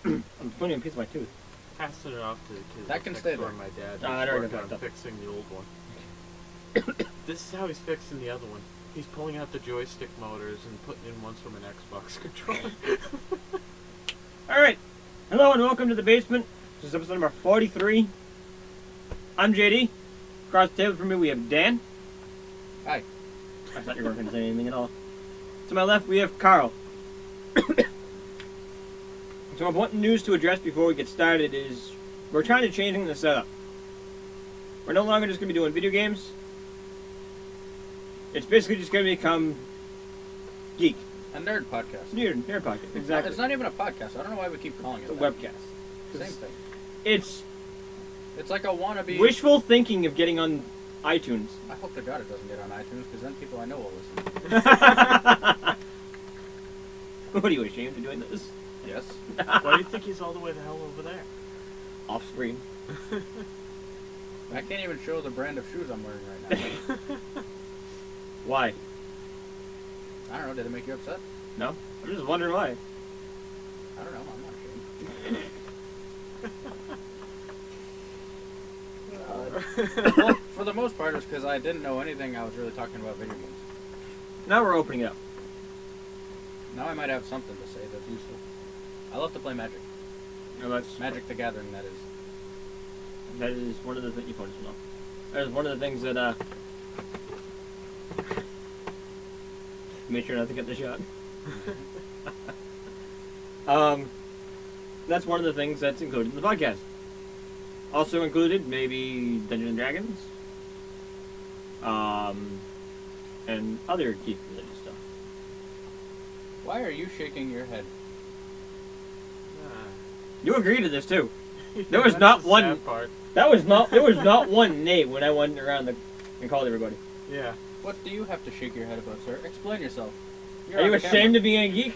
I'm putting a piece of my tooth. Passing it off to the kids. That can stay there. My dad. I He's already working got on that. fixing the old one. This is how he's fixing the other one. He's pulling out the joystick motors and putting in ones from an Xbox controller. Alright. Hello and welcome to the basement. This is episode number 43. I'm JD. Across the table from me we have Dan. Hi. I thought you weren't going to say anything at all. To my left we have Carl. So important news to address before we get started is we're trying to change the setup. We're no longer just going to be doing video games. It's basically just going to become geek. A nerd podcast. Nerd podcast, exactly. It's not even a podcast. I don't know why we keep calling it It's a that. webcast. Same thing. It's It's like a wannabe... wishful thinking of getting on iTunes. I hope to God it doesn't get on iTunes, because then people I know will listen. What are you ashamed of doing this? Yes. Why do you think he's all the way the hell over there? Off screen. I can't even show the brand of shoes I'm wearing right now. Why? I don't know. Did it make you upset? No? I'm just wondering why. I don't know. I'm not ashamed. Well, for the most part, it's because I didn't know anything. I was really talking about video games. Now we're opening it up. Now I might have something to say that's useful. I love to play Magic. No, that's Magic the Gathering, that is. That is one of the things you pointed out. That is one of the things that make sure not to get the shot. That's one of the things that's included in the podcast. Also included, maybe Dungeons and Dragons, and other geek-related stuff. Why are you shaking your head? You agreed to this too. There was That's not the one. sad part. There was not one nay when I went around and called everybody. Yeah. What do you have to shake your head about, sir? Explain yourself. Are you ashamed of being a geek?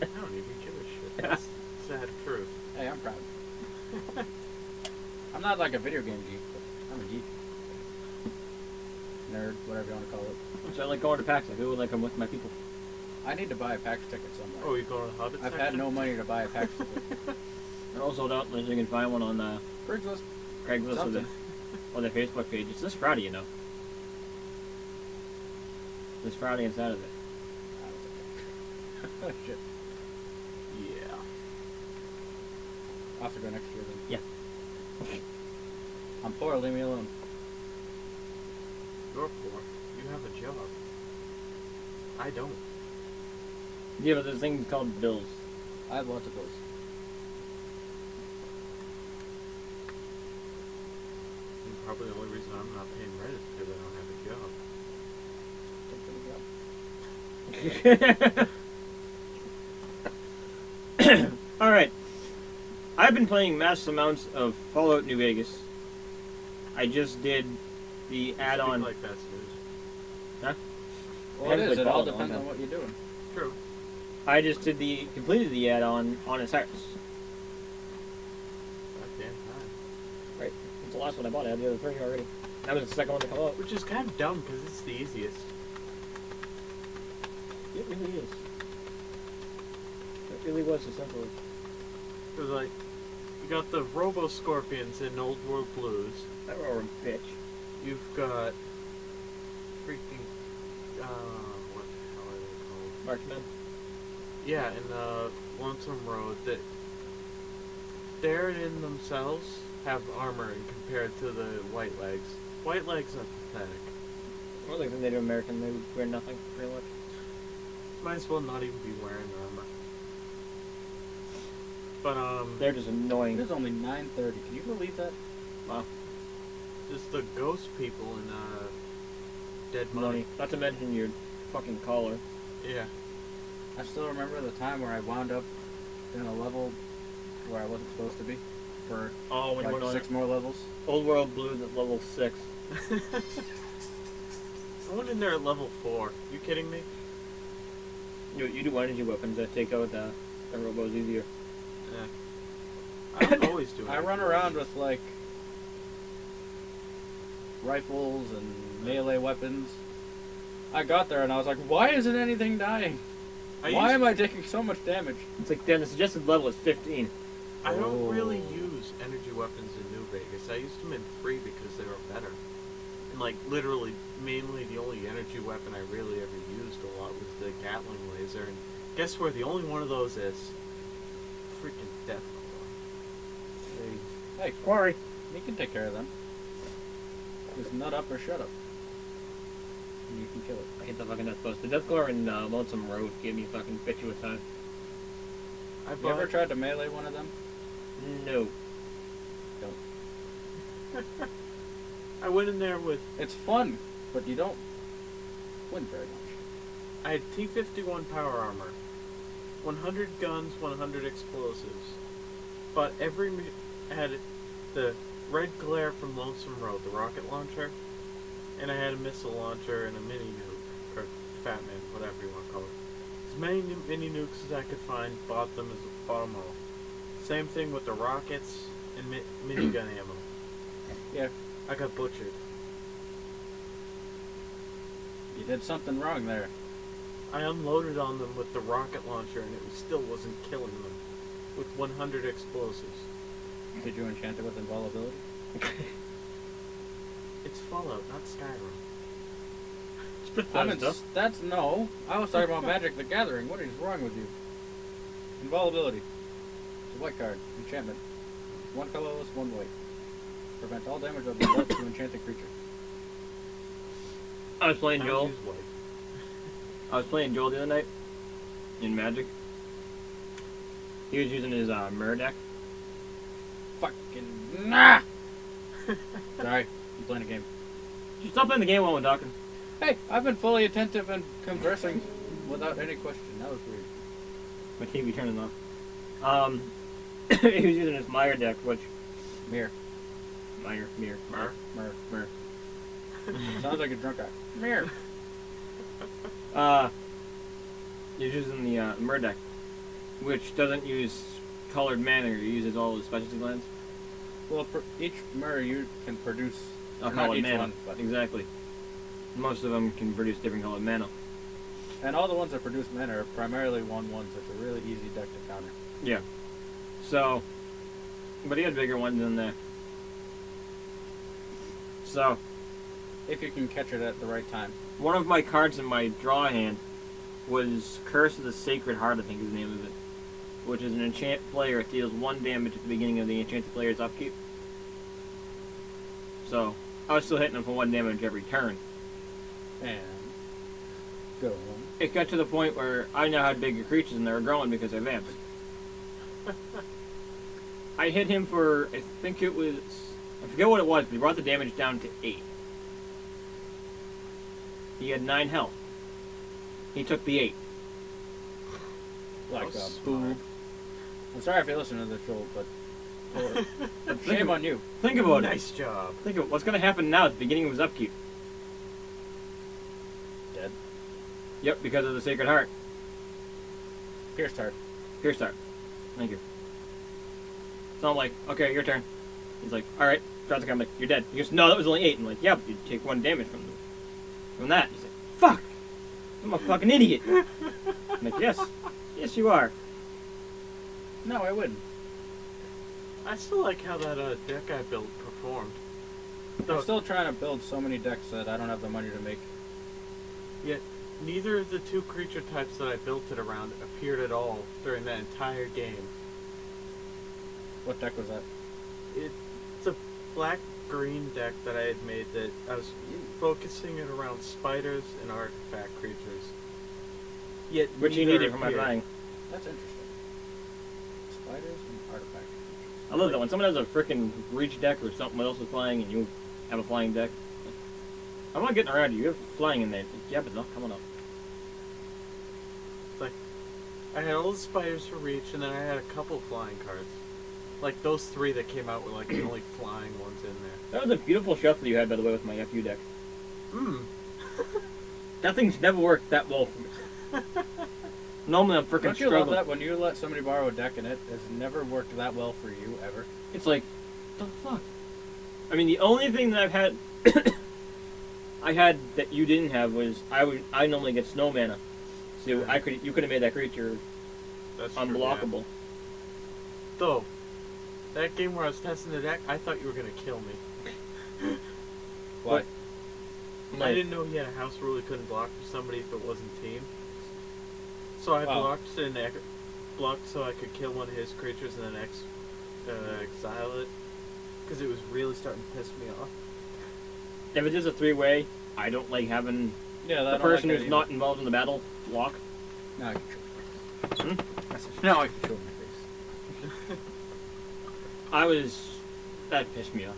I don't even give a shit. That's sad truth. Hey, I'm proud. I'm not like a video game geek, but I'm a geek. Nerd, whatever you want to call it. So I like going to PAX. I feel like I'm with my people. I need to buy a PAX ticket somewhere. Oh, you going to the Hobbit I've section? had no money to buy a PAX ticket. They're all sold out unless you can find one on Craigslist. Craigslist or Something. their Facebook page. It's this Friday, you know. This Friday and Saturday. Oh, shit. Yeah. I'll have to go next year then. Yeah. I'm poor, leave me alone. You're poor. You have a job. I don't. Yeah, but there's things called bills. I have lots of bills. And probably the only reason I'm not paying rent is because I don't have a job. Alright. I've been playing massive amounts of Fallout New Vegas. I just did the You add-on. speak like that's news. Well, I it haven't is. played It all Fallout in a long depends on time. what you're doing. True. I just completed the add-on on its house. Goddamn time. Right. It's the last one I bought. I had the other three already. That was the second one to come out. Which is kind of dumb because it's the easiest. It really is. It really was so simple. It was like, you got the Robo Scorpions in Old World Blues. That were a bitch. You've got freaking what the hell are they called? Marksman. Yeah, in Lonesome Road that they're in themselves have armor compared to the White Legs. White Legs are pathetic. Well, like the Native American, they would wear nothing, pretty much. Might as well not even be wearing armor. But They're just It annoying. is only 9:30. Can you believe that? Wow. just the ghost people in Dead Money. Money. Not to mention your fucking collar. Yeah. I still remember the time where I wound up in a level where I wasn't supposed to be for Oh, when you like went on 6 more levels. Old World Blues at level 6. I went in there at level 4. You kidding me? You do energy weapons that take out the robos easier. Yeah. I'm always doing I it. run around with like rifles and melee weapons. I got there and I was like, why isn't anything dying? Why am I taking so much damage? It's like, then the suggested level is 15. I don't really Oh. use energy weapons in New Vegas. I used them in 3 because they were better. And like literally, mainly the only energy weapon I really ever used a lot was the Gatling laser. And guess where the only one of those is? Freaking Death Hey, Quarry. you can take care of them. Just nut up or shut up. And you can kill it. I hate the fucking Death Post. The Deathclaw in Lonesome Road gave me fucking bitchy with time. I You ever bought. tried to melee one of them? No. I went in there with. It's fun, but you don't win very much. I had T-51 power armor, 100 guns, 100 explosives, but I had the red glare from Lonesome Road, the rocket launcher, and I had a missile launcher and a mini nuke, or Fat Man, whatever you want to call it. As many mini nukes as I could find, bought them them all. Same thing with the rockets and minigun ammo. Yeah, I got butchered. you did something wrong there. I unloaded on them with the rocket launcher and it still wasn't killing them. With 100 explosives. Did you enchant it with invulnerability? It's Fallout, not Skyrim. It's pretty I fun mean, stuff. that's no. I was talking about Magic the Gathering. What is wrong with you? Invulnerability. It's a white card. Enchantment. One colorless, one white. Prevent all damage of the dealt to enchanted creature. I was playing I Joel. use white. I was playing Joel the other night in Magic. He was using his mirror deck. Fucking nah! Sorry, I'm playing a game. You stop playing the game while we're talking. Hey, I've been fully attentive and conversing without any question. That was weird. My TV turning off. He was using his Meyer deck, which Mirror. Meyer. Mirror. Mir. Sounds like a drunk guy. Mirror. He was using the Mir deck, which doesn't use colored mana. It uses all the specialty lands. Well, each mirror you can produce. Not Not colored each mana. one, but Exactly. Most of them can produce different colored mana. and all the ones that produce mana are primarily 1/1s. It's a really easy deck to counter. Yeah. So, but he had bigger ones in there. So, If you can catch it at the right time. one of my cards in my draw hand was Curse of the Sacred Heart, I think is the name of it. Which is an enchant player. It deals 1 damage at the beginning of the enchanted player's upkeep. So, I was still hitting him for 1 damage every turn. And go on. It got to the point where I now had bigger creatures and they were growing because I vamped. I hit him for, I think it was, I forget what it was, but he brought the damage down to 8. He had 9 health. He took the 8. Like How a smart. boob. I'm sorry if you listen to this show, but Think shame of- on you. Think about it. Nice job. Think of what's going to happen now at the beginning of his upkeep. Dead. Yep, because of the Sacred Heart. Pierce heart. Here, start. Thank you. So I'm like, okay, your turn. He's like, alright. Draws the card. I'm like, you're dead. He goes, no, that was only 8. I'm like, yeah, but you take 1 damage from that. He's like, fuck! I'm a fucking idiot. I'm like, yes. Yes, you are. No, I wouldn't. I still like how that deck I built performed. I'm still trying to build so many decks that I don't have the money to make. Yet neither of the 2 creature types that I built it around appeared at all during that entire game. What deck was that? It's a black-green deck that I had made that I was focusing it around spiders and artifact creatures. Yet Which you neither needed for my appeared. flying. That's interesting. Spiders and artifacts. I love that when someone has a freaking reach deck or something else is flying and you have a flying deck. I'm not getting around you. You have flying in there. Yeah, but not coming up. I had all the spiders for reach, and then I had a couple flying cards. Like those 3 that came out were like the only flying ones in there. That was a beautiful shuffle you had, by the way, with my FU deck. That thing's never worked that well for me. Normally I'm freaking Don't you love struggling. that when you let somebody borrow a deck and it has never worked that well for you ever? It's like, the fuck? I mean, the only thing that I've had, I had that you didn't have was I normally get snow mana, So you could have made that creature That's true, unblockable. yeah. Though, that game where I was testing the deck, I thought you were gonna kill me. Why? I Like, didn't know he had a house rule he couldn't block for somebody if it wasn't team. So I Oh. blocked so I could kill one of his creatures and then exile it. Because it was really starting to piss me off. if it is a 3-way, I don't like having Yeah, the person who's not involved in the battle block. Now I can show Hmm? I said, now I can show my face. That pissed me off.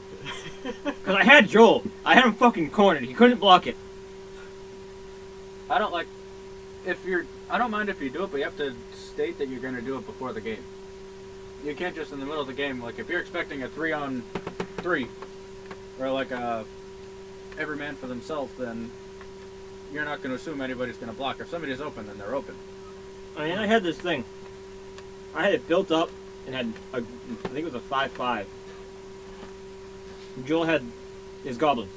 Because I had Joel. I had him fucking cornered. He couldn't block it. I don't like I don't mind if you do it, but you have to state that you're going to do it before the game. You can't just in the middle of the game, like if you're expecting a 3-on-3 or like a every man for themselves, then you're not going to assume anybody's going to block. If somebody's open, then they're open. I mean, I had this thing. I had it built up and had I think it was a 5/5. Joel had his goblins.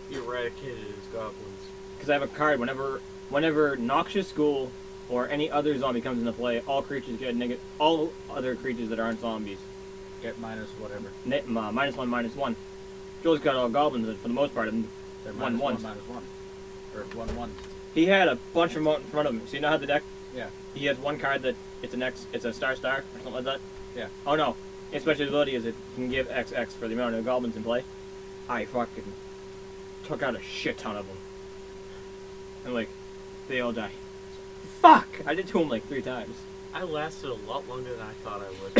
He eradicated his goblins. Because I have a card whenever Noxious Ghoul or any other zombie comes into play, all creatures get negative. All other creatures that aren't zombies Get minus whatever. -1/-1. Joel's got all goblins for the most part. And They're One minus ones. -1. Or 1/1. he had a bunch of them out in front of him. So you know how the deck? Yeah. He has one card that it's a star or something like that. Yeah. Oh no, his special ability is it can give XX for the amount of goblins in play. I fucking took out a shit ton of them, and like they all die. Fuck! I did to him like 3 times. I lasted a lot longer than I thought I would.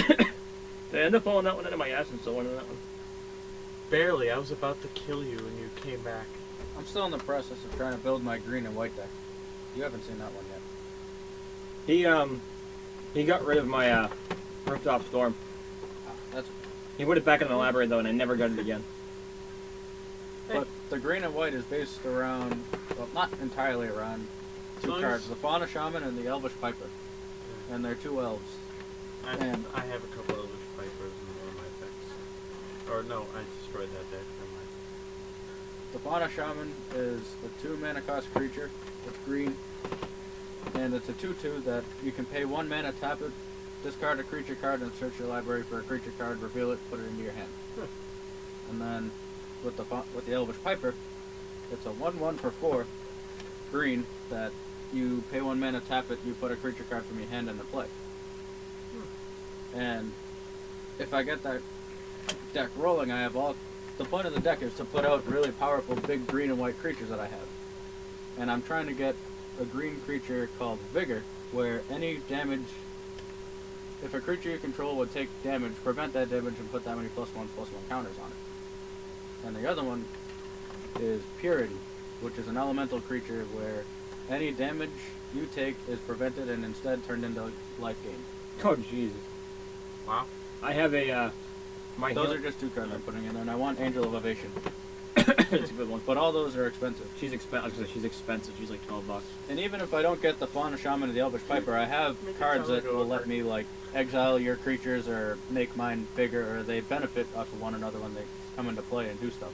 Did I end up pulling that one out of my ass and still winning that one? Barely. I was about to kill you and you came back. I'm still in the process of trying to build my green and white deck. You haven't seen that one yet. He got rid of my rooftop storm. That's He put it back in the library though, and I never got it again. But the green and white is based around, well, not entirely around, two Nice. cards: the Fauna Shaman and the Elvish Piper, and they're 2 elves. And- I have a couple of Elvish Pipers in one of my decks. Or no, I destroyed that deck. Never mind. The Fauna Shaman is a 2 mana cost creature. It's green, and it's a 2/2 that you can pay 1 mana, tap it, discard a creature card, and search your library for a creature card, reveal it, put it into your hand. And then with the Elvish Piper, it's a 1/1 for 4 green that you pay 1 mana, tap it, you put a creature card from your hand into play. And if I get that deck rolling, I have the point of the deck is to put out really powerful big green and white creatures that I have. And I'm trying to get a green creature called Vigor, where any damage, if a creature you control would take damage, prevent that damage and put that many +1/+1 counters on it. And the other one is Purity, which is an elemental creature where any damage you take is prevented and instead turned into life gain. Oh Jesus! Wow. I have a my Those heal- are just 2 cards I'm putting in there, and I want Angel of Ovation. It's a good one. But all those are expensive. She's expensive. She's expensive. She's like $12. And even if I don't get the Fauna Shaman or the Elvish Piper, I have Make it cards sound that will over. let me like exile your creatures or make mine bigger, or they benefit off of one another when they come into play and do stuff.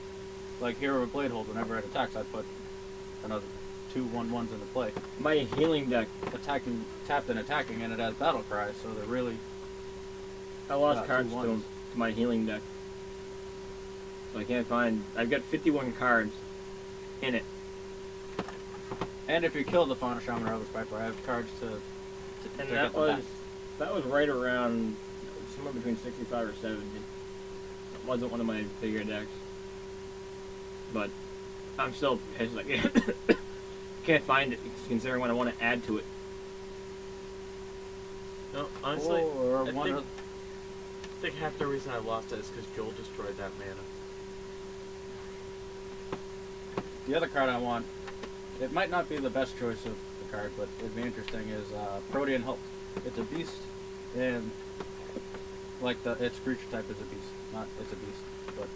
Like Hero of Bladehold, whenever it attacks, I put another 2 1/1s into play. My healing deck. Attacking, tapped and attacking, and it has Battle Cry, so they're really I lost Yeah, cards 2 to ones. my healing deck. So I can't find. I've got 51 cards in it. And if you kill the Fauna Shaman or Elvish Piper, I have cards to And get that them was back. that was right around somewhere between 65 or 70. It wasn't one of my bigger decks, but I'm still pissed. Like can't find it considering what I want to add to it. No, honestly, or I one think- of, I think half the reason I lost it is because Joel destroyed that mana. the other card I want. It might not be the best choice of the card, but it'd be interesting. Is Protean Hulk. It's a beast, and like its creature type is a beast. Not it's a beast, but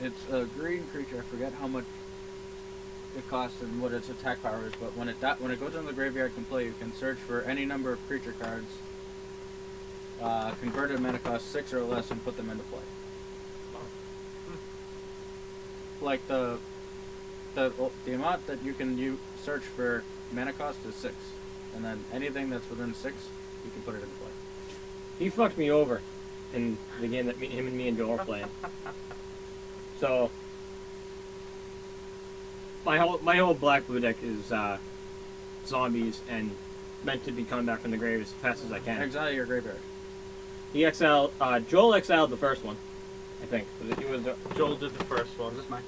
it's a green creature. I forget how much it costs and what its attack power is. But when it goes into the graveyard, can play. You can search for any number of creature cards, converted mana cost 6 or less, and put them into play. Like the amount that you can search for mana cost is 6, and then anything that's within 6, you can put it into play. He fucked me over in the game that him and me and Joel were playing. So my whole black blue deck is zombies and meant to be coming back from the grave as fast as I can. Exile your graveyard. He exiled. Joel exiled the first one, I think. He was. Joel did the first one. Is this mine?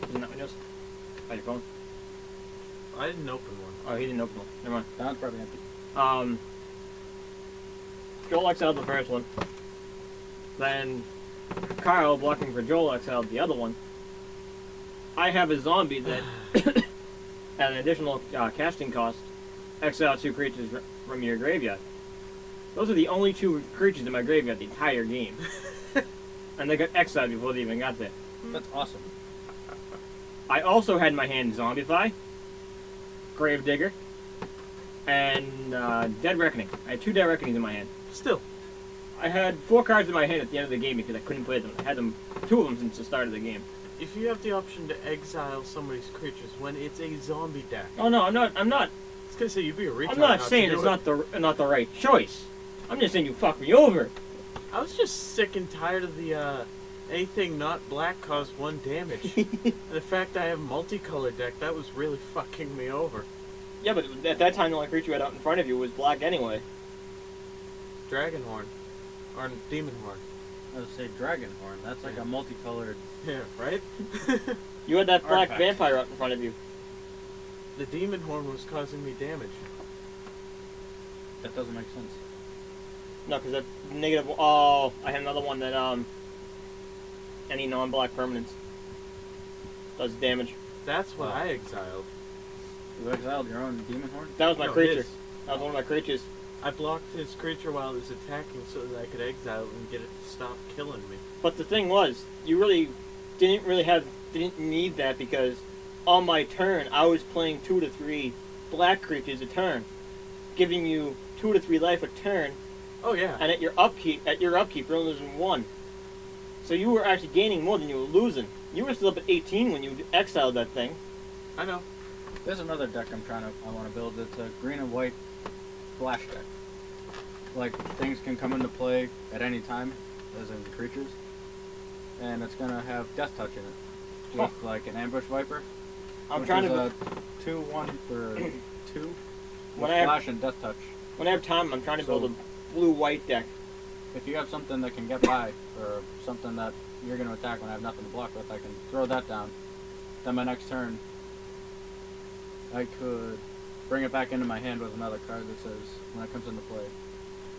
Isn't that what yours? By your phone? I didn't open one. Oh, he didn't open one. Never mind. That one's probably empty. Joel exiled the first one. Then Kyle, blocking for Joel, exiled the other one. I have a zombie that, at an additional casting cost, exile 2 creatures from your graveyard. Those are the only 2 creatures in my graveyard the entire game. And they got exiled before they even got there. That's awesome. I also had in my hand Zombify, Gravedigger, and Dead Reckoning. I had 2 Dead Reckonings in my hand. Still, I had 4 cards in my hand at the end of the game because I couldn't play them. I had 2 of them since the start of the game. if you have the option to exile somebody's creatures when it's a zombie deck, Oh no, I'm not. I was gonna say you'd be a retard. I'm not to saying do it's it. not the right choice. I'm just saying you fucked me over. I was just sick and tired of the anything not black caused 1 damage. And the fact I have multicolored deck, that was really fucking me over. Yeah, but at that time the only creature you had out in front of you was black anyway. Dragonhorn. Or Demon Horn. I would say Dragonhorn. That's like a multicolored. Yeah, right? You had that black Artifact. vampire out in front of you. The Demon Horn was causing me damage. That doesn't make sense. No, because that negative. Oh, I had another one that any non-black permanents does damage. That's what Wow. I exiled. You exiled your own Demon Horn? That was my No, creature. his. That was one of my creatures. I blocked his creature while it was attacking so that I could exile it and get it to stop killing me. But the thing was, you really didn't need that because on my turn I was playing 2 to 3 black creatures a turn, giving you 2 to 3 life a turn, Oh yeah. and at your upkeep you're only losing 1. So you were actually gaining more than you were losing. You were still up at 18 when you exiled that thing. I know. There's another deck I want to build. It's a green and white flash deck. Like, things can come into play at any time, as in creatures. And it's gonna have Death Touch in it. With, like, an Ambush Viper. I'm which trying is to. a 2/1 for 2. With When I have- Flash and Death Touch. When I have time, I'm trying to So- build a blue-white deck. If you have something that can get by, or something that you're gonna attack when I have nothing to block with, I can throw that down. Then my next turn, I could bring it back into my hand with another card that says, when it comes into play,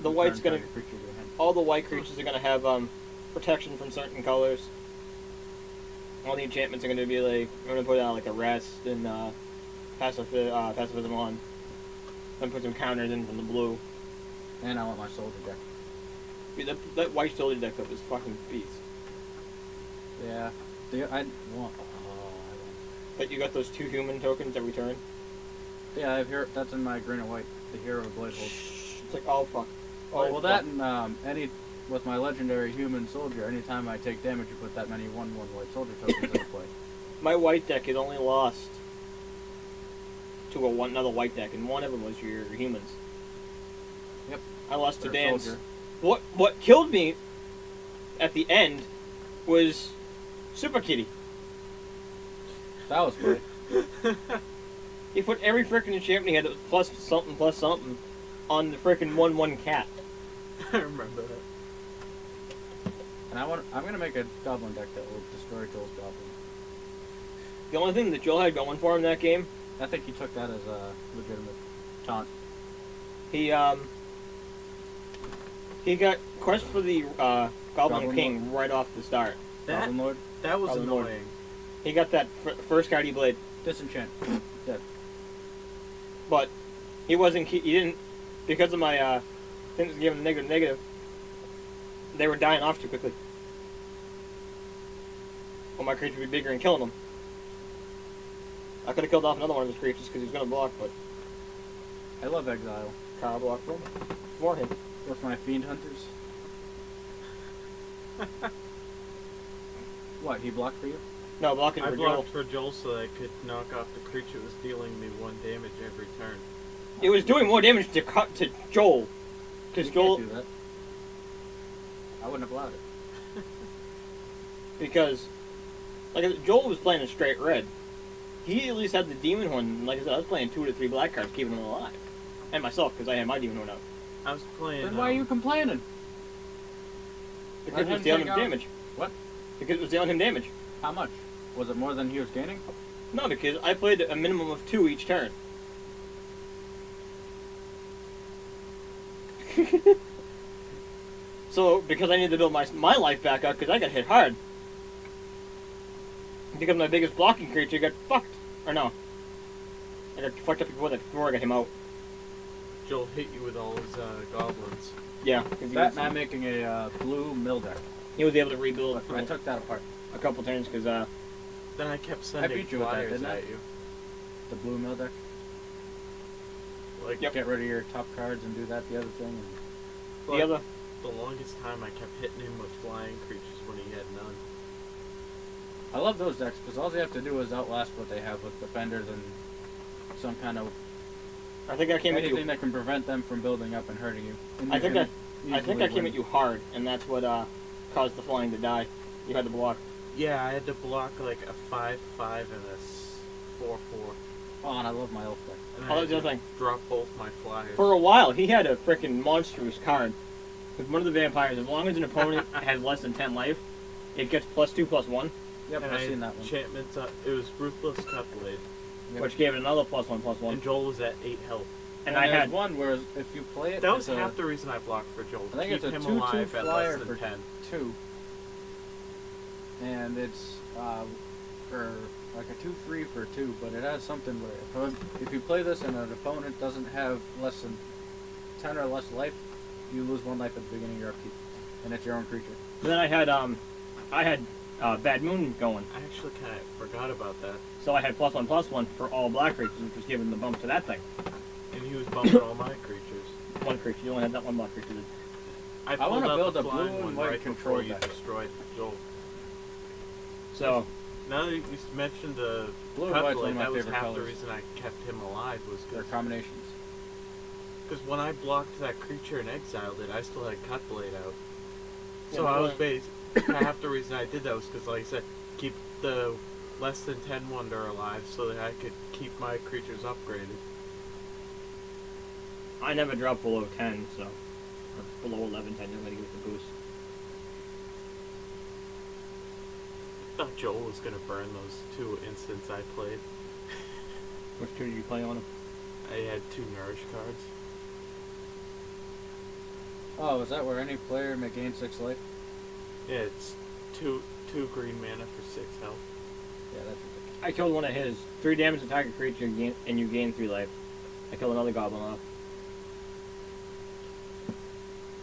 The white's return gonna. target creature to your hand. All the white creatures are gonna have protection from certain colors. All the enchantments are gonna be like I'm gonna put out like a rest and pacifism on. Then put some counters in from the blue. And I want my soldier deck. Dude, that white soldier deck up is fucking beast. Yeah. I want. But you got those 2 human tokens every turn. Yeah, I have hero. That's in my green and white. The hero of Blade Hold. It's like oh fuck. Oh, Well, that and with my legendary human soldier, anytime I take damage, you put that many 1/1 white soldier tokens into play. My white deck has only lost to another white deck, and one of them was your humans. Yep. I lost to Their Dan's. soldier. What killed me at the end was Super Kitty. That was funny. He put every frickin' enchantment he had that was plus something on the frickin' 1/1 cat. I remember that. And I'm gonna make a goblin deck that will destroy Joel's goblin. The only thing that Joel had going for him that game, I think he took that as a legitimate taunt. he got Quest for the Goblin Goblin King right off the start. That Goblin Lord, that was Goblin Lord. annoying. He got that first card he played, disenchant, dead. but he didn't, because of my thing that was giving negative, they were dying off too quickly. Well, my creature would be bigger and killing them. I could have killed off another one of his creatures because he was going to block, but I love Exile. Kyle blocked for him. For him. With my Fiend Hunters. What, he blocked for you? No, blocking I for blocked Joel. for Joel so that I could knock off the creature that was dealing me 1 damage every turn. It was doing more damage to Joel. Because You Joel, can't do that. I wouldn't have allowed it. because, like, Joel was playing a straight red. He at least had the demon one. Like I said, I was playing 2 to 3 black cards, keeping him alive. And myself, because I had my demon one out. I was playing. Then why are you complaining? Because I it was didn't dealing take him out- damage. What? Because it was dealing him damage. How much? Was it more than he was gaining? No, because I played a minimum of 2 each turn. So, because I needed to build my life back up, because I got hit hard. Because my biggest blocking creature got fucked. Or no. I got fucked up before I got him out. Joel hit you with all his goblins. Yeah. 'Cause he, Batman making a blue mill deck. he was able to rebuild for I took that apart. a couple turns, because, Then I kept sending beat you with that, flyers didn't I? at you. The blue mill deck. Like, Yep. Get rid of your top cards and do that the other thing. And but the other... the longest time I kept hitting him with flying creatures when he had none. I love those decks because all you have to do is outlast what they have with defenders and some kind of I think I came at anything you... that can prevent them from building up and hurting you. And I you think can I think easily I came win. at you hard, and that's what, caused the flying to die. You had to block. Yeah, I had to block like a 5/5 and a 4/4. Oh, and I love my elf deck. And Oh, I that's had the to other thing. drop both my flyers. For a while, he had a freaking monstrous card. With one of the vampires, as long as an opponent has less than 10 life, it gets +2/+1, Yep, and I've I seen had that one. enchantments. It was Ruthless Cutblade, Yep. which gave it another +1/+1. and Joel was at 8 health. And And I there's had one where if you play it, That was it's half the reason I blocked for Joel. I think Keep it's a him 2/2 alive at flyer less than for 10. 2, and it's for like a 2/3 for 2, but it has something where if you play this and an opponent doesn't have less than 10 or less life, you lose 1 life at the beginning of your upkeep, and it's your own creature. But then I had Bad Moon going, I actually kind of forgot about that. so I had +1/+1 for all black creatures, which was giving the bump to that thing. And he was bumping all my creatures. One creature, you only had that one black creature. I I pulled wanna out build the a blue flying and one white right control before you deck. destroyed Joel. So, Now that you mentioned the Blue and white's Cutblade, one of my that was favorite half colors. the reason I kept him alive was They're combinations. because when I blocked that creature and exiled it, I still had Cutblade out. Yeah, So but I was what- based. Half the reason I did that was because, like I said, keep the less than 10 wonder alive so that I could keep my creatures upgraded. I never dropped below 10, so... Or below 11, 10, I'm going to get the boost. I thought Joel was gonna burn those 2 instants I played. Which 2 did you play on him? I had 2 Nourish cards. Oh, is that where any player may gain 6 life? Yeah, it's two green mana for 6 health. Yeah, that's ridiculous. I killed one of his. 3 damage to target creature, and you gain 3 life. I killed another goblin off.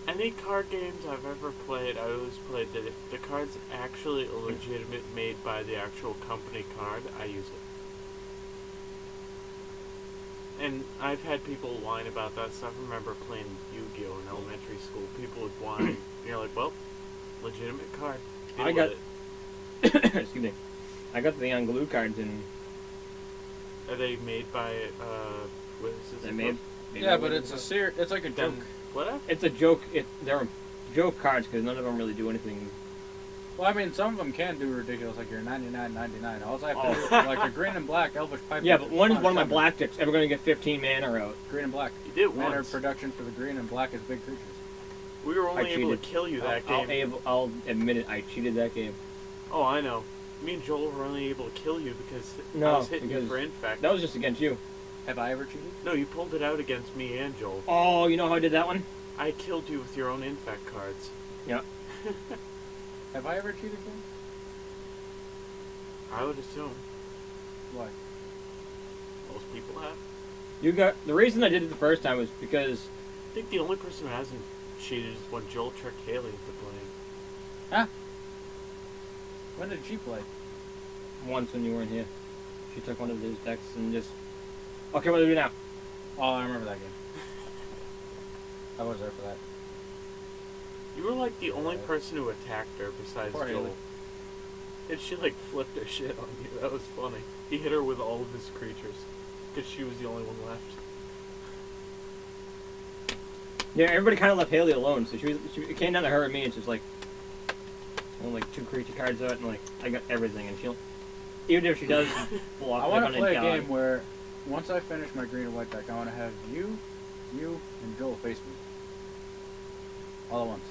Any card games I've ever played, I always played that if the card's actually a legitimate made by the actual company card, I use it. And I've had people whine about that stuff. I remember playing Yu-Gi-Oh! In elementary school. People would whine. And you're like, well, legitimate card. Deal I with got- it. Excuse me. I got the Neon Glue cards and Are they made by, what is this? they made... Yeah, but it's it's like a joke. Then, what? It's a joke. They're joke cards because none of them really do anything. Well, I mean, some of them can do ridiculous, like your 99.99. All I have to Oh. do, like a green and black Elvish Piper. Yeah, but one is one of my summon. black decks ever going to get 15 mana out. Green and black. You did Mana once. production for the green and black is big creatures. We were only able to cheated. kill you that game. I'll admit it. I cheated that game. Oh, I know. Me and Joel were only able to kill you because No, I was hitting you because for infect. That was just against you. Have I ever cheated? No, you pulled it out against me and Joel. Oh, you know how I did that one? I killed you with your own infect cards. Yeah. Have I ever cheated, Ken? I would assume Why? most people have. You got the reason I did it the first time was because I think the only person who hasn't cheated is when Joel tricked Haley into playing. When did she play? once when you weren't here, she took one of his decks and just. Okay, what do we do now? Oh, I remember that game. I was there for that. You were like the only person who attacked her besides Poor Joel. Haley. And she like flipped her shit on you. That was funny. He hit her with all of his creatures because she was the only one left. Yeah, everybody kind of left Haley alone, so it came down to her and me. It's just like, only like 2 creature cards out, and like I got everything, and she'll even if she does block. I want to play a die. game where once I finish my green and white deck, I want to have you, and Joel face me. All at once.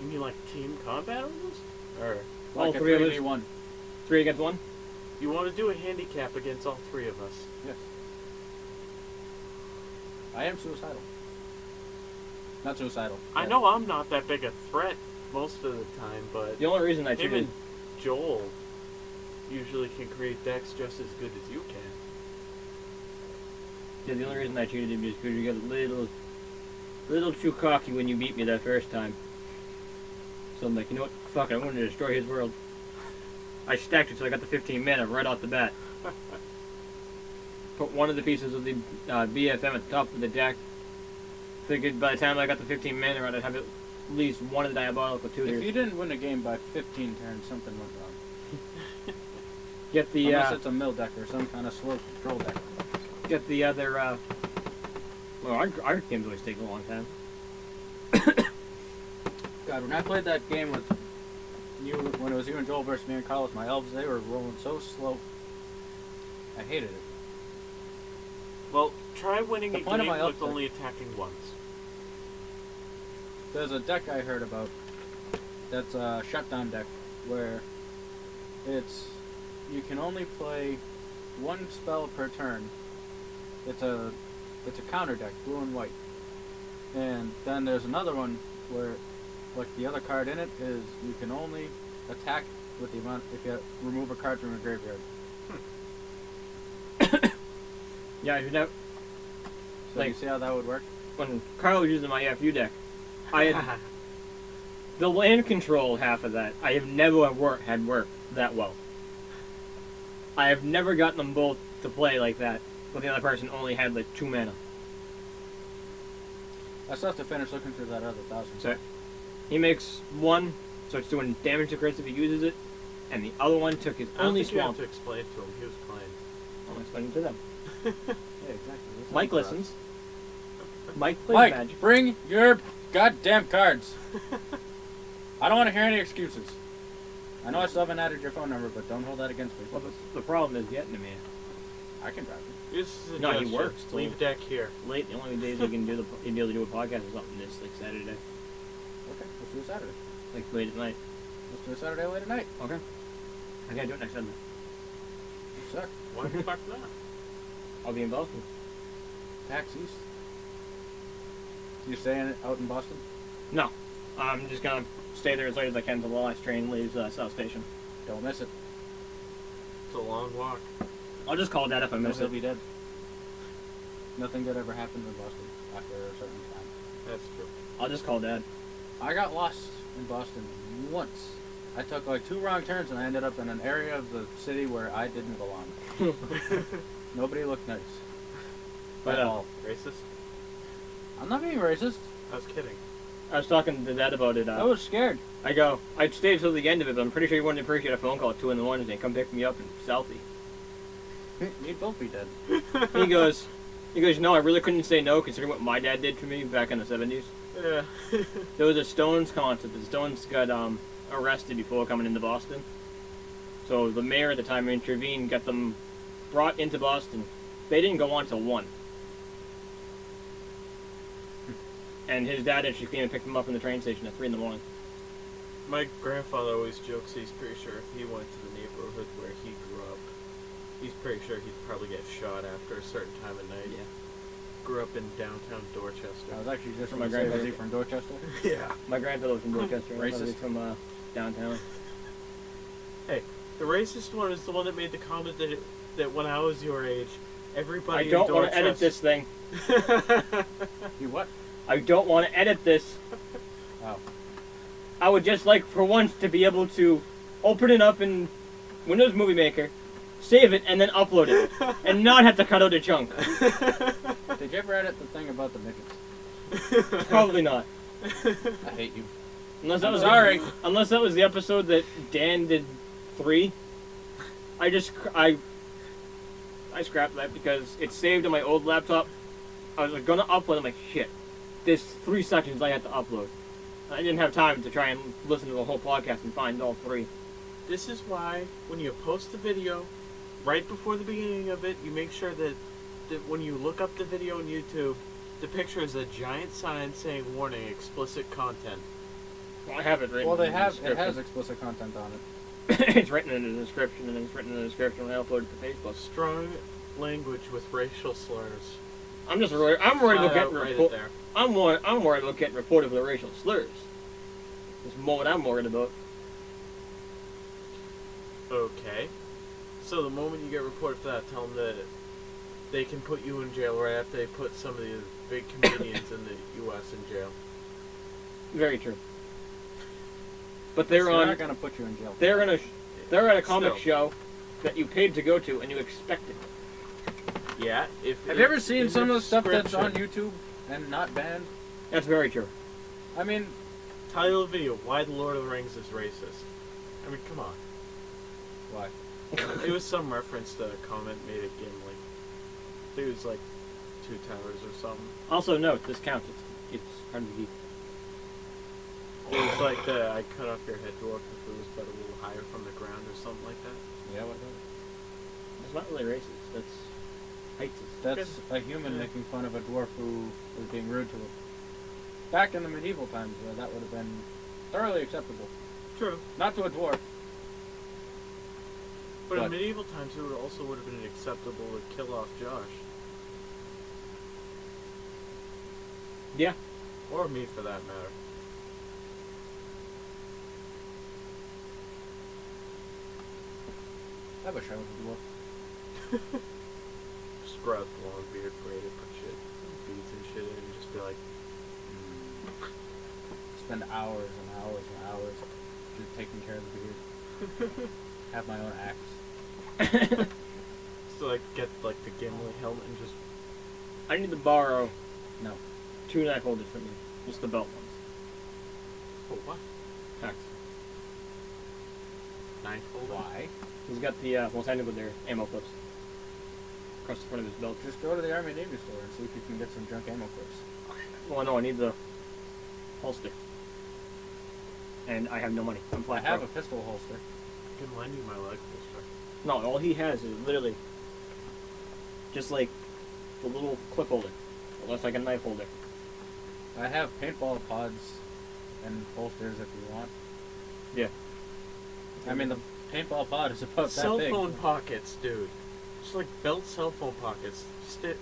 You mean like team combat on this? Or All Like a 3 of us? 3v1. 3 against 1. you want to do a handicap against all 3 of us? Yes. I am suicidal. Not suicidal. I but- know I'm not that big a threat most of the time, but The only reason I him cheated. and Joel usually can create decks just as good as you can. Yeah, the only reason I cheated him is because you got a little too cocky when you beat me that first time. So I'm like, you know what? Fuck it, I'm going to destroy his world. I stacked it so I got the 15 mana right off the bat. Put one of the pieces of the BFM at the top of the deck. Figured by the time I got the 15 mana out, I'd have at least one of the Diabolical If Tutors. you didn't win a game by 15 turns, something went wrong. Get the Unless it's a mill deck or some kind of slow control deck. get the other. Well, our games always take a long time. God, when I played that game with you, when it was you and Joel versus me and Carlos, my elves, they were rolling so slow. I hated it. Well, try winning The a point of game my with outfit. only attacking once. There's a deck I heard about that's a shutdown deck where you can only play 1 spell per turn. It's a counter deck, blue and white. And then there's another one where like the other card in it is you can only attack with the amount if you remove a card from your graveyard. Yeah, you know, So you Like- see how that would work? when Carl was using my FU deck, I had the land control half of that. I have never had worked that well. I have never gotten them both to play like that, but the other person only had like 2 mana. I still have to finish looking through that other 1,000. So he makes 1, so it's doing damage to crits if he uses it, and the other one took his I don't only think you have swamp. to explain it to him. He was playing. I'm explaining to them. Yeah, exactly. That's Mike not for us. listens. Mike plays Mike, Magic. bring your goddamn cards. I don't want to hear any excuses. I know I still haven't added your phone number, but don't hold that against me. Well, the problem is getting to me. I can drive you. This is a No, he gesture. works till- Leave a deck here. Late, the only days we can do you'd be able to do a podcast or something is like Saturday, Okay, let's do a Saturday. like late at night. Let's do a Saturday late at night. Okay. I can't do it next Sunday. You suck. Why the fuck not? I'll be in Boston. PAX East. You staying out in Boston? No, I'm just gonna stay there as late as I can until the last train leaves South Station. Don't miss it. It's a long walk. I'll just call Dad if I miss He'll it. be dead. Nothing good ever happened in Boston after a certain time. That's true. I'll just call Dad. I got lost in Boston once. I took like 2 wrong turns and I ended up in an area of the city where I didn't belong. Nobody looked nice. But At all. Racist? I'm not being racist. I was kidding. I was talking to Dad about it. I was scared. I go, I'd stay till the end of it, but I'm pretty sure you wouldn't appreciate a phone call at 2 in the morning and come pick me up in Southie. You'd both be dead. He goes, no, I really couldn't say no considering what my dad did for me back in the 70s. Yeah. There was a Stones concert. The Stones got arrested before coming into Boston. So the mayor at the time intervened, got them brought into Boston. They didn't go on till 1. And his dad actually came and picked him up in the train station at 3 in the morning. My grandfather always jokes he's pretty sure if he went to the neighborhood where he grew up, he's pretty sure he'd probably get shot after a certain time of night. Yeah. Grew up in downtown Dorchester. I was actually just For from my my grandmother. was he from Dorchester? Yeah. My grandfather was from Dorchester. My father was Racist. from downtown. The racist one is the one that made the comment that when I was your age, everybody I don't in want to edit this thing. You what? I don't want to edit this. Oh. I would just like for once to be able to open it up in Windows Movie Maker, save it, and then upload it, and not have to cut out a chunk. Did you ever edit the thing about the midgets? Probably not. I hate you. Unless that I'm was sorry. Unless that was the episode that Dan did 3. I scrapped that because it's saved on my old laptop. I was gonna upload. I'm like, shit. There's 3 sections I had to upload. I didn't have time to try and listen to the whole podcast and find all 3. This is why when you post the video, right before the beginning of it, you make sure that when you look up the video on YouTube, the picture is a giant sign saying "Warning: Explicit Content." Well, I have it written. Well, in the it has description. explicit content on it. It's written in the description, and it's written in the description when I upload it to Facebook. Strong language with racial slurs. I'm worried about Flat getting out right reported. there. I'm worried about getting reported for the racial slurs. That's more what I'm worried about. Okay. So the moment you get reported for that, tell them that they can put you in jail right after they put some of the big comedians in the U.S. in jail. Very true. But they're They're on. not gonna put you in jail. They're at a comic Still. show that you paid to go to, and you expected. Yeah. If Have you ever it's seen in some of the stuff that's on description. YouTube and not banned? That's very true. I mean, Title of the video: Why the Lord of the Rings is racist. I mean, come on. why? It was some reference to a comment made at Gimli. I think it was like 2 Towers or something. Also, note this counts. It's part of the geek. It was like the I cut off your head dwarf if it was but a little higher from the ground or something like that. Yeah, what about it? It's not really racist. That's heightsist. That's a human Yeah. making fun of a dwarf who was being rude to him. Back in the medieval times, that would have been thoroughly acceptable. True. Not to a dwarf. But in What? medieval times, it would also would have been acceptable to kill off Josh. Yeah. Or me, for that matter. I wish I was a dwarf. Just grow out the long beard, braid it, put shit, beads and shit in, and just be like, Spend hours and hours and hours just taking care of the beard. Have my own axe. so like get like the Gimli helmet and just. I need to borrow No. 2 knife holders from you. Just the belt ones. Oh, what? Hex. Knife holder? Why? He's got the, well, technically they're ammo clips. Across the front of his belt. Just go to the Army Navy store and see if you can get some junk ammo clips. Well, no, I need the holster. And I have no money. I'm I flat have a broke. pistol holster. I can lend you my leg holster. No, all he has is literally just like the little clip holder. It looks like a knife holder. I have paintball pods and holsters if you want. Yeah. I mean, the paintball pod is about Cell that big. phone pockets, dude. Just like belt cell phone pockets.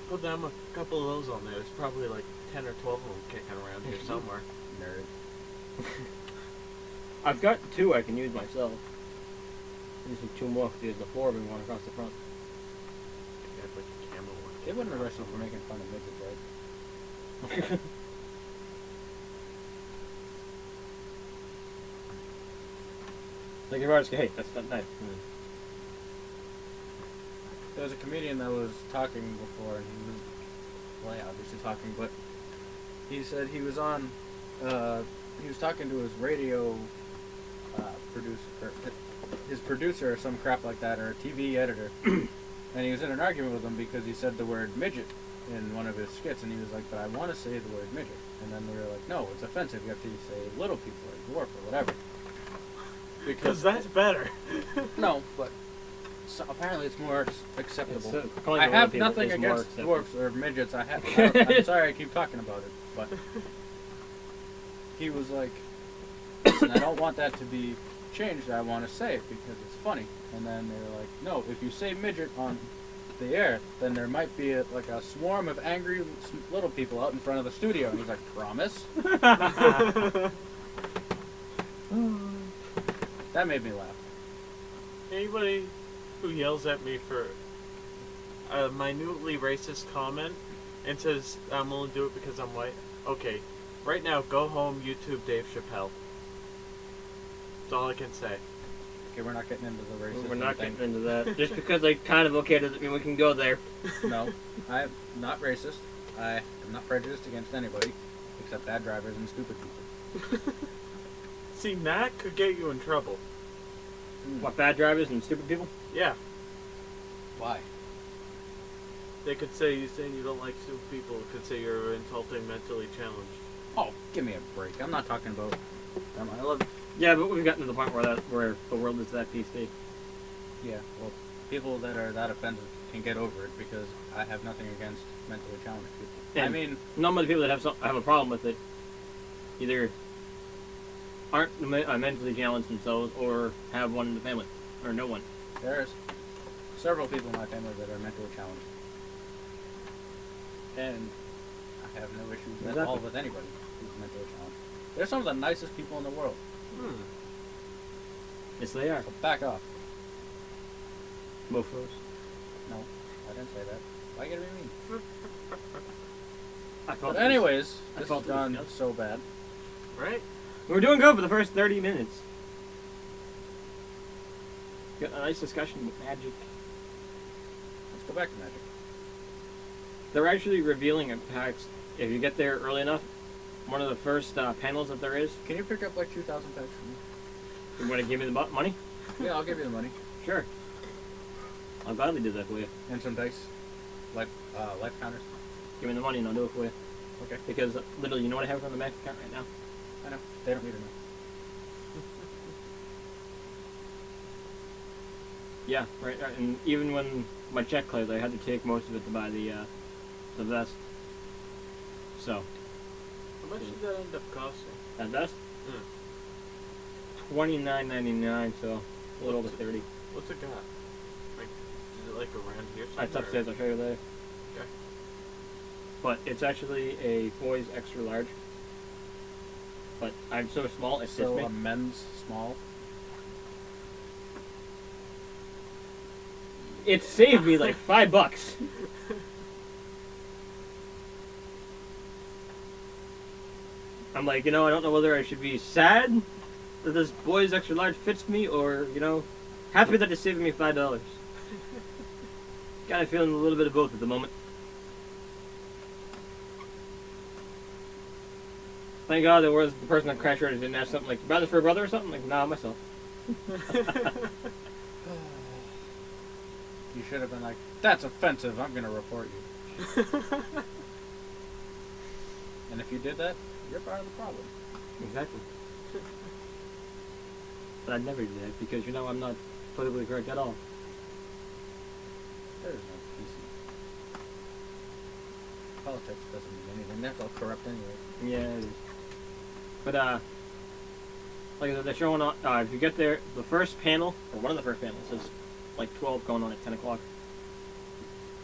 Put them a couple of those on there. There's probably like 10 or 12 of them kicking around here somewhere. Nerd. I've got 2 I can use myself. I just need 2 more because the 4 of them going across the front. You have like a camo one. They wouldn't arrest you for making fun of midgets, right? Like you've already hey, that's not nice. There was a comedian that was talking before, and he was, well, yeah, obviously talking, but he said he was on, he was talking to his radio producer, or his producer or some crap like that, or a TV editor, and he was in an argument with him because he said the word midget in one of his skits, and he was like, but I want to say the word midget. And then they were like, no, it's offensive, you have to say little people, or dwarf, or whatever. Because that's better. No, but so apparently it's more acceptable. Calling I them little have people nothing is more against acceptable. dwarfs or midgets. I'm sorry I keep talking about it, but he was like, listen, I don't want that to be changed. I want to say it because it's funny. And then they were like, no, if you say midget on the air, then there might be like a swarm of angry little people out in front of the studio. And he's like, promise? That made me laugh. Anybody who yells at me for a minutely racist comment and says I'm only do it because I'm white, okay, right now go home, YouTube Dave Chappelle. That's all I can say. Okay, we're not getting into the racism We're not thing. getting into that. Just because I kind of okay doesn't mean we can go there. No, I'm not racist. I am not prejudiced against anybody except bad drivers and stupid people. See, that could get you in trouble. What, bad drivers and stupid people? Yeah. Why? They could say you saying you don't like stupid people. It could say you're insulting mentally challenged. Oh, give me a break. I'm not talking about them. I love. Yeah, but we've gotten to the point where the world is that PC. Yeah, well, people that are that offensive can get over it because I have nothing against mentally challenged people. I And mean, none of the people that have a problem with it either aren't mentally challenged themselves or have one in the family, or no one. there's several people in my family that are mentally challenged. And I have no issues at all Exactly. with anybody who's mentally challenged. They're some of the nicest people in the world. Yes, they are. So back off. Both of us. No, I didn't say that. Why you gotta be mean? I felt But anyways, I this felt has it was gone good. so bad. Right? we were doing good for the first 30 minutes. Got a nice discussion with Magic. Let's go back to Magic. They're actually revealing a packs. If you get there early enough, one of the first panels that there is. Can you pick up like 2,000 packs for You want to give me the money? me? Yeah, I'll give you the money. Sure. I'll gladly do that for you. And some dice. Life counters. Give me the money and I'll do it for you. Okay. Because literally, you know what I have on the bank account right now? I know. They don't need to know. Yeah, right. And even when my check cleared, I had to take most of it to buy the vest. So, How much did that end up costing? that vest? $29.99, so a little over 30. What's it got? Like, is it like around here That's somewhere? upstairs. I'll show you later. Okay. But it's actually a boys extra large. But I'm so small, it fits So me. a men's small. It saved me like $5. I'm like, I don't know whether I should be sad that this boys extra large fits me, or happy that it's saving me $5. Kind of feeling a little bit of both at the moment. Thank God there was the person that crashed ready didn't ask something like, "Brother for a brother" or something. Like, nah, myself. You should have been like, that's offensive, I'm going to report you. And if you did that, you're part of the problem. Exactly. But I'd never do that because I'm not politically correct at all. There is no PC. Politics doesn't mean anything. That's all corrupt anyway. Yeah, it is. But like I said, they're showing on. If you get there, the first panel, or one of the first panels, is like 12 going on at 10 o'clock.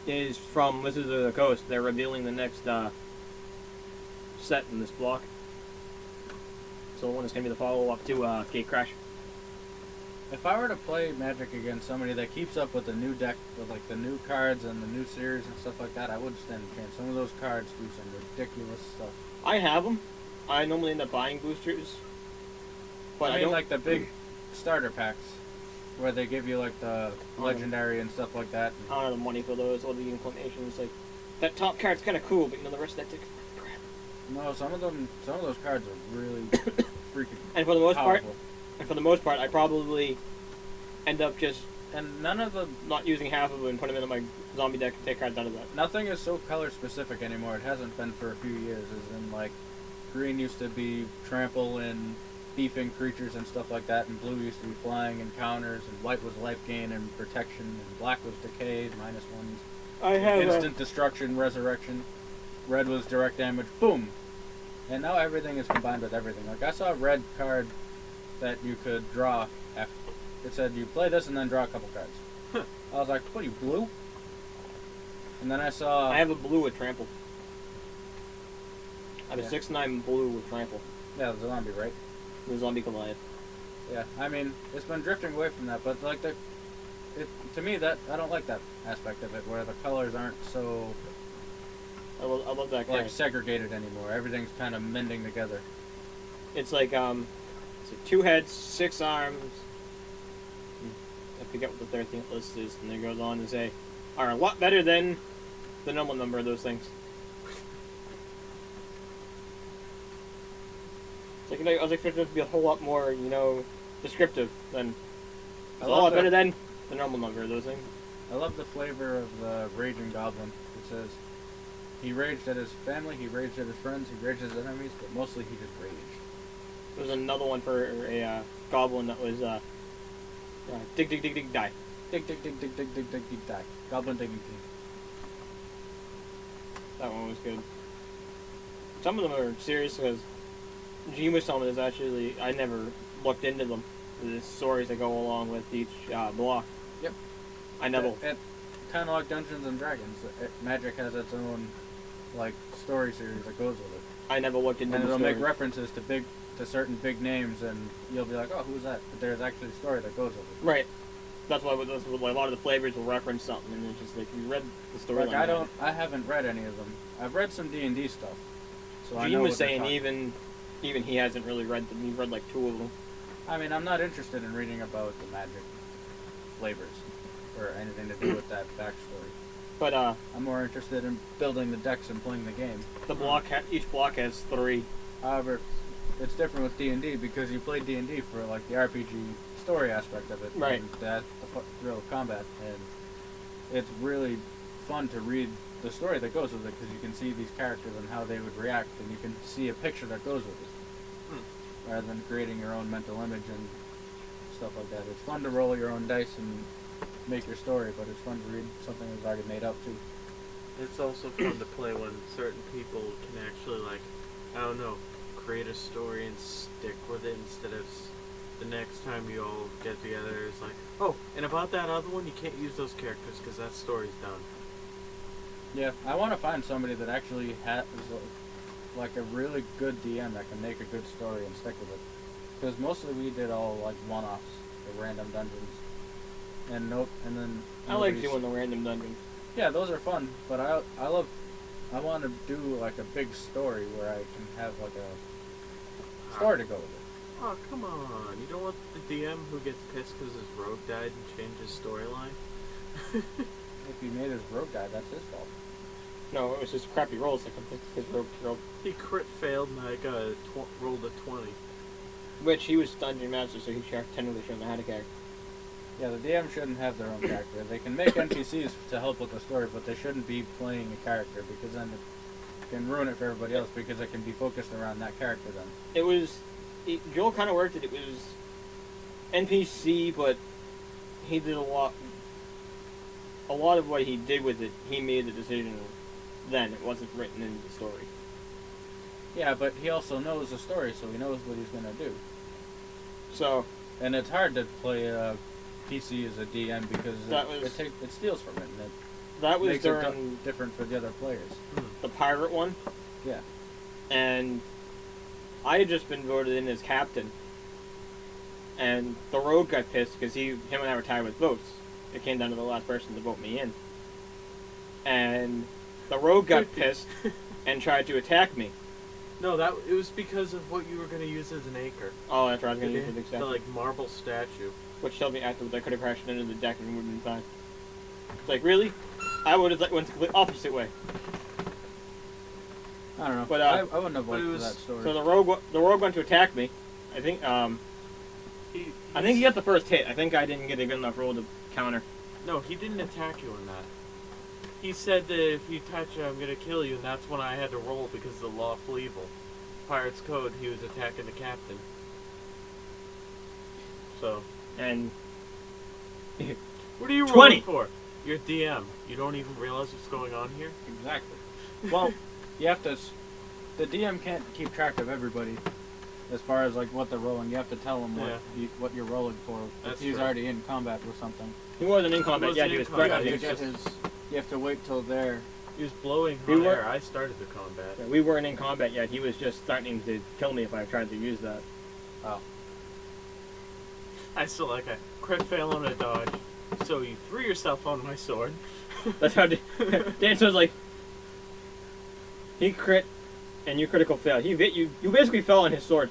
Is from Wizards of the Coast. They're revealing the next set in this block. So the one is going to be the follow-up to Gate Crash. If I were to play Magic against somebody that keeps up with the new deck, with like the new cards and the new series and stuff like that, I would stand a chance. Some of those cards do some ridiculous stuff. I have them. I normally end up buying boosters. But I I mean, don't like the big starter packs, where they give you like the legendary and stuff like that. I don't have the money for those or the inclinations. Like that top card's kind of cool, but the rest of that deck is crap. No, some of those cards are really freaking And for the most powerful. part, I probably end up just And none of the not using half of them and put them into my zombie deck and take cards out of that. nothing is so color specific anymore. It hasn't been for a few years. As in, like, green used to be trample and beefing creatures and stuff like that, and blue used to be flying and counters, and white was life gain and protection, and black was decay, minus ones, I have instant destruction, resurrection. Red was direct damage, boom. And now everything is combined with everything. Like, I saw a red card that you could draw. After. It said you play this and then draw a couple cards. I was like, what are you, blue? And then I saw... I have a blue with trample. I have Yeah. a 6/9 blue with trample. Yeah, the zombie, right? The zombie Goliath. Yeah, I mean, it's been drifting away from that, but like to me, that I don't like that aspect of it, where the colors aren't so I love that like card. segregated anymore. Everything's kind of mending together. It's like it's 2 heads, 6 arms. I forget what the 13th list is, and it goes on to say, are a lot better than the normal number of those things. It's like, I was expecting it to be a whole lot more, descriptive than It's a lot better than the normal number of those things. I love the flavor of the Raging Goblin. It says he raged at his family, he raged at his friends, he raged at his enemies, but mostly he just raged. There was another one for a goblin that was dig, dig, dig, dig, die. Dig, dig, dig, dig, dig, dig, dig, dig, die. Goblin digging team. That one was good. Some of them are serious because Gene was telling me there's actually, I never looked into them. The stories that go along with each block. Yep. I never. Kind of like Dungeons and Dragons. Magic has its own like story series that goes with it. I never looked into And the it'll make stories. references to certain big names, and you'll be like, oh, who's that? But there's actually a story that goes with it. Right. That's why like, a lot of the flavors will reference something, and it's just like you read the story. Like I haven't read any of them. I've read some D&D stuff. So I know Gene was what they're saying talking- even he hasn't really read them. He read like 2 of them. I mean, I'm not interested in reading about the magic flavors or anything to do with that backstory. But I'm more interested in building the decks and playing the game. the block each block has 3. However, it's different with D&D because you play D&D for like the RPG story aspect of it, Right. And the thrill of combat, and it's really fun to read the story that goes with it because you can see these characters and how they would react, and you can see a picture that goes with it, rather than creating your own mental image and stuff like that. It's fun to roll your own dice and make your story, but it's fun to read something that's already made up too. It's also fun to play when certain people can actually, like, I don't know, create a story and stick with it instead of the next time you all get together. It's like, oh, and about that other one, you can't use those characters because that story's done. Yeah, I want to find somebody that actually has like a really good DM that can make a good story and stick with it. Because mostly we did all like one-offs, the random dungeons, and then I like nobody's- doing the random dungeons. Yeah, those are fun, but I want to do like a big story where I can have like a story to go with it. Oh, come on. You don't want the DM who gets pissed because his rogue died and changed his storyline? If he made his rogue guy, that's his fault. No, it was just crappy rolls like his rogue, He crit failed and I got rolled a 20. which he was dungeon master, so he technically shouldn't have had a character. Yeah, the DM shouldn't have their own character. They can make NPCs to help with the story, but they shouldn't be playing a character because then it can ruin it for everybody else because it can be focused around that character then. It was Joel kind of worked it. It was NPC, but he did a lot of what he did with it. He made the decision. Then it wasn't written in the story. Yeah, but he also knows the story, so he knows what he's gonna do. So And it's hard to play a PC as a DM because it steals from it and it that was makes it during different for the other players. the pirate one. Yeah. And I had just been voted in as captain. And the rogue got pissed because him and I were tied with votes. It came down to the last person to vote me in. And the rogue got pissed and tried to attack me. No, it was because of what you were going to use as an anchor. Oh, that's right, I was going to use the big The, statue. like, marble statue. Which told me afterwards I could have crashed into the deck and would have been fine. It's like, really? I would have went the complete opposite way. I don't know. But, I wouldn't have but it liked was- that story. So the rogue went to attack me. I think he got the first hit. I think I didn't get a good enough roll to counter. No, he didn't attack you in that. He said that if you touch it, I'm going to kill you, and that's when I had to roll because of the lawful evil. Pirate's Code, he was attacking the captain. So, And what are you 20. rolling for? You're DM. You don't even realize what's going on here? Exactly. Well, you have to. The DM can't keep track of everybody, as far as like what they're rolling. You have to tell him what you're rolling for. That's If he's true. already in combat with something, he wasn't in combat wasn't yet. He in was combat. threatening. you He was have to just- get you have to wait till they're. He was blowing We hot were- air. I started the combat. Yeah, we weren't in combat yet. He was just threatening to kill me if I tried to use that. Oh. I still like a crit fail on a dodge. So you threw yourself on my sword. That's how Dan was like. He crit, and you critical fail. You basically fell on his sword.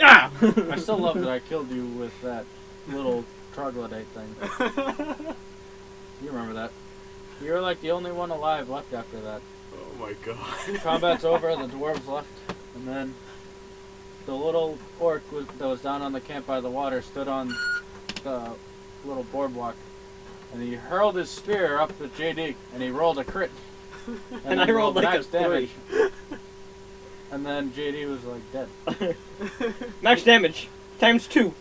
Ah! I still love that I killed you with that little troglodyte thing. You remember that? You were like the only one alive left after that. Oh my god. Combat's over, the dwarves left, and then the little orc that was down on the camp by the water stood on the little boardwalk, and he hurled his spear up at JD, and he rolled a crit. And then I rolled like a max damage. And then JD was like dead. Max damage times 2.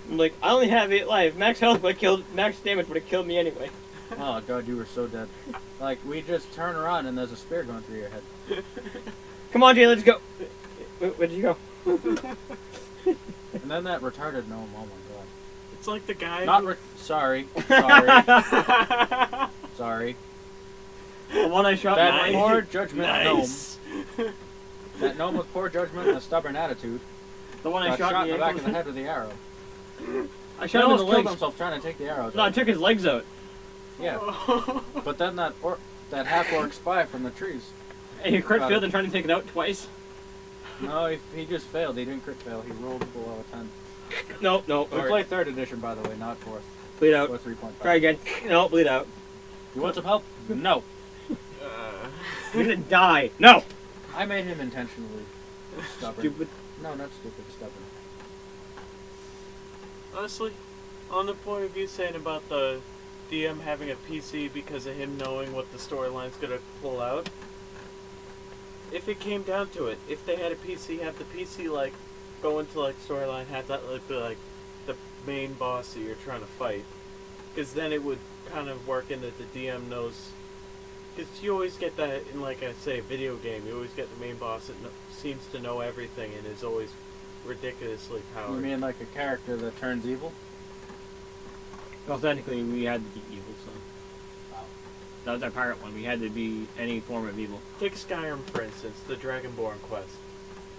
I'm like, I only have 8 life. Max health would have killed. Max damage would have killed me anyway. Oh god, you were so dead. Like, we just turn around and there's a spear going through your head. Come on, Jay, let's go. Where'd you go? And then that retarded gnome, oh my god. It's like the guy. Sorry. Sorry. The one I shot. That Nice. poor judgment Nice. gnome. That gnome with poor judgment and a stubborn attitude The one I got shot, shot in the ankle. back of the head with the arrow. I He shot him in almost the killed legs. himself trying to take the arrow. No, I took his legs out. Yeah. But then that half-orc spy from the trees. And he crit Got failed it. and tried to take it out twice. No, he just failed. He didn't crit fail. He rolled below a 10. No. We Alright. play 3rd edition, by the way, not 4th. Bleed out. Or 3.5. Try again. No, bleed out. You want some help? No. You're gonna die. No. I made him intentionally stubborn. Stupid. No, not stupid. Stubborn. Honestly, on the point of view saying about the DM having a PC because of him knowing what the storyline's gonna pull out, if it came down to it, if they had a PC, have the PC like go into like storyline, have that like be like the main boss that you're trying to fight, because then it would kind of work in that the DM knows. Because you always get that in, like I say, a video game. You always get the main boss that seems to know everything and is always ridiculously powered. You mean like a character that turns evil? Well, technically, we had to be evil, so. Wow. That was our pirate one. We had to be any form of evil. Take Skyrim, for instance, the Dragonborn quest.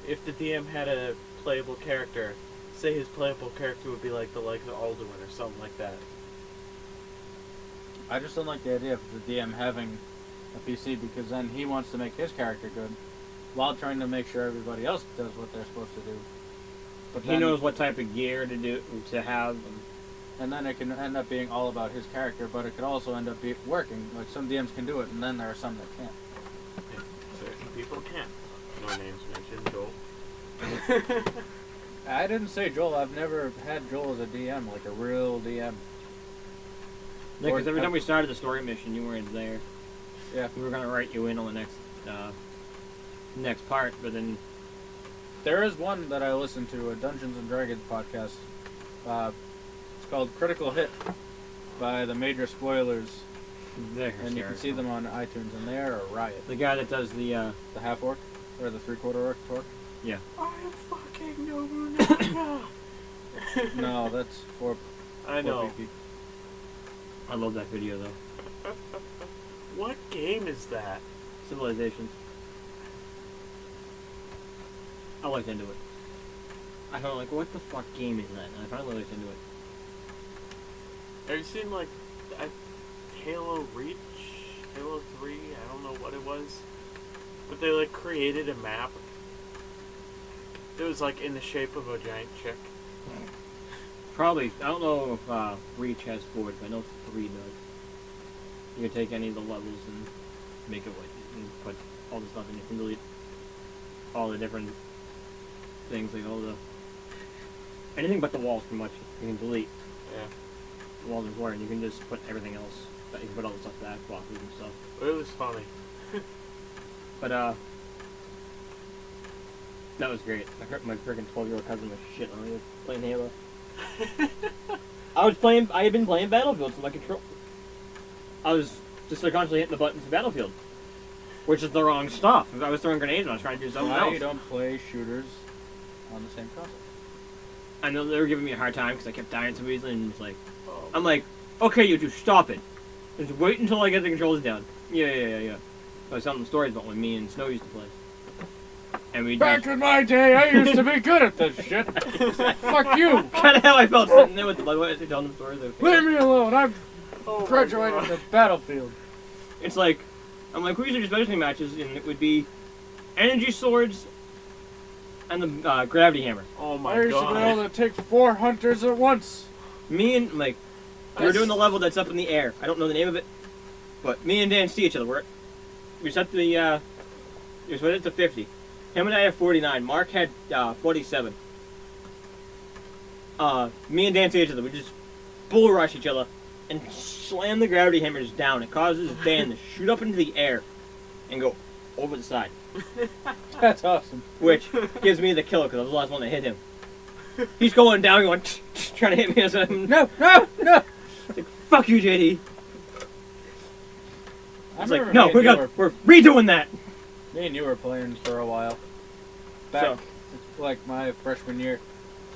If the DM had a playable character, say his playable character would be like the likes of Alduin or something like that. I just don't like the idea of the DM having a PC because then he wants to make his character good while trying to make sure everybody else does what they're supposed to do. But He knows what type of gear to have. And then it can end up being all about his character, but it could also end up working. Like some DMs can do it, and then there are some that can't. Certain people can't. No names mentioned, Joel. I didn't say Joel. I've never had Joel as a DM, like a real DM. Yeah, because Or- every time we started the story mission, you weren't there. Yeah. We were gonna write you in on the next part, but then There is one that I listened to, a Dungeons and Dragons podcast. It's called Critical Hit by the Major Spoilers, there. and you can see them on iTunes, and they are a riot. The guy that does the The half orc or the 3/4 orc. I am fucking Nobunaga! No, that's for I know. PP. I love that video though. What game is that? Civilizations. I looked into it. I felt like, what the fuck game is that? And I finally looked into it. Have you seen like Halo Reach? Halo 3? I don't know what it was. But they like created a map. It was like in the shape of a giant chick. Probably. I don't know if Reach has Forge, but I know 3 does. You can take any of the levels and make it like, and put all the stuff in. You can delete all the different things, like all the anything but the walls, pretty much. You can delete. Yeah. The walls are blurred, and you can just put everything else. You can put all the stuff back, blockers and stuff. It was funny. But that was great. I hurt my freaking 12-year-old cousin was shit on me playing Halo. I had been playing Battlefield, so my control. I was just like constantly hitting the buttons in Battlefield, which is the wrong stuff. If I was throwing grenades and I was trying to do something Why else. you don't play shooters on the same console? I know they were giving me a hard time because I kept dying so easily, and it's like, Oh, I'm like, okay, you two, stop it. Just wait until I get the controls down. Yeah. I was telling them stories about when me and Snow used to play. And we Back in my day, I used to be good at this shit. Fuck you! kind of how I felt sitting there with the blood white, telling them stories. Leave me alone. I'm oh my graduating God. from Battlefield. It's like, I'm like, we usually just mentioning matches, and it would be energy swords and the gravity hammer. Oh I my used to be god. able to take 4 hunters at once. Me and, like, we were doing the level that's up in the air. I don't know the name of it, but me and Dan see each other. We set the, we set it to 50. Him and I have 49. Mark had 47. Me and Dan say each other. We just bull rush each other and slam the gravity hammers down. It causes Dan to shoot up into the air and go over the side, That's awesome. which gives me the kill because I was the last one that hit him. He's going down, going trying to hit me. No, no, no. Like, fuck you, JD. I I was like, remember no, me and you we're redoing that. Me and you were playing for a while. Back, like, my freshman year.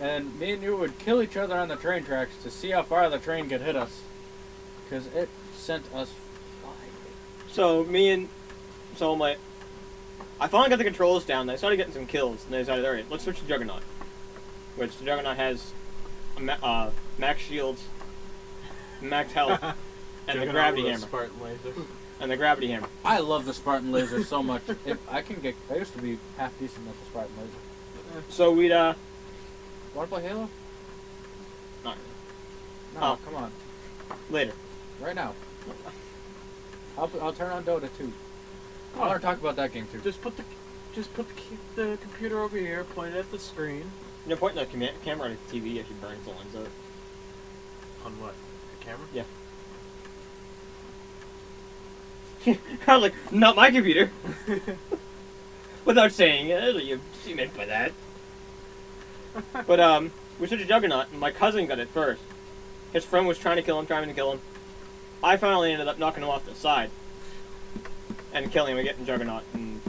And me and you would kill each other on the train tracks to see how far the train could hit us. Because it sent us flying. I finally got the controls down. I started getting some kills, and I decided, all right, let's switch to Juggernaut. Which the Juggernaut has max shields, max health, and the gravity hammer. Spartan laser. And the gravity hammer. I love the Spartan laser so much. I used to be half decent at the Spartan laser. So we'd Wanna play Halo? not No, Oh. come on. later. Right now. I'll turn on Dota 2. I want to talk about that game too. Just put the computer over here, point it at the screen. You're pointing the camera at the TV, actually burns the lens out. On what? The camera? Yeah. I was like, not my computer. Without saying it, you meant by that. But we switched to Juggernaut, and my cousin got it first. His friend was trying to kill him. I finally ended up knocking him off the side and killing him and getting Juggernaut, and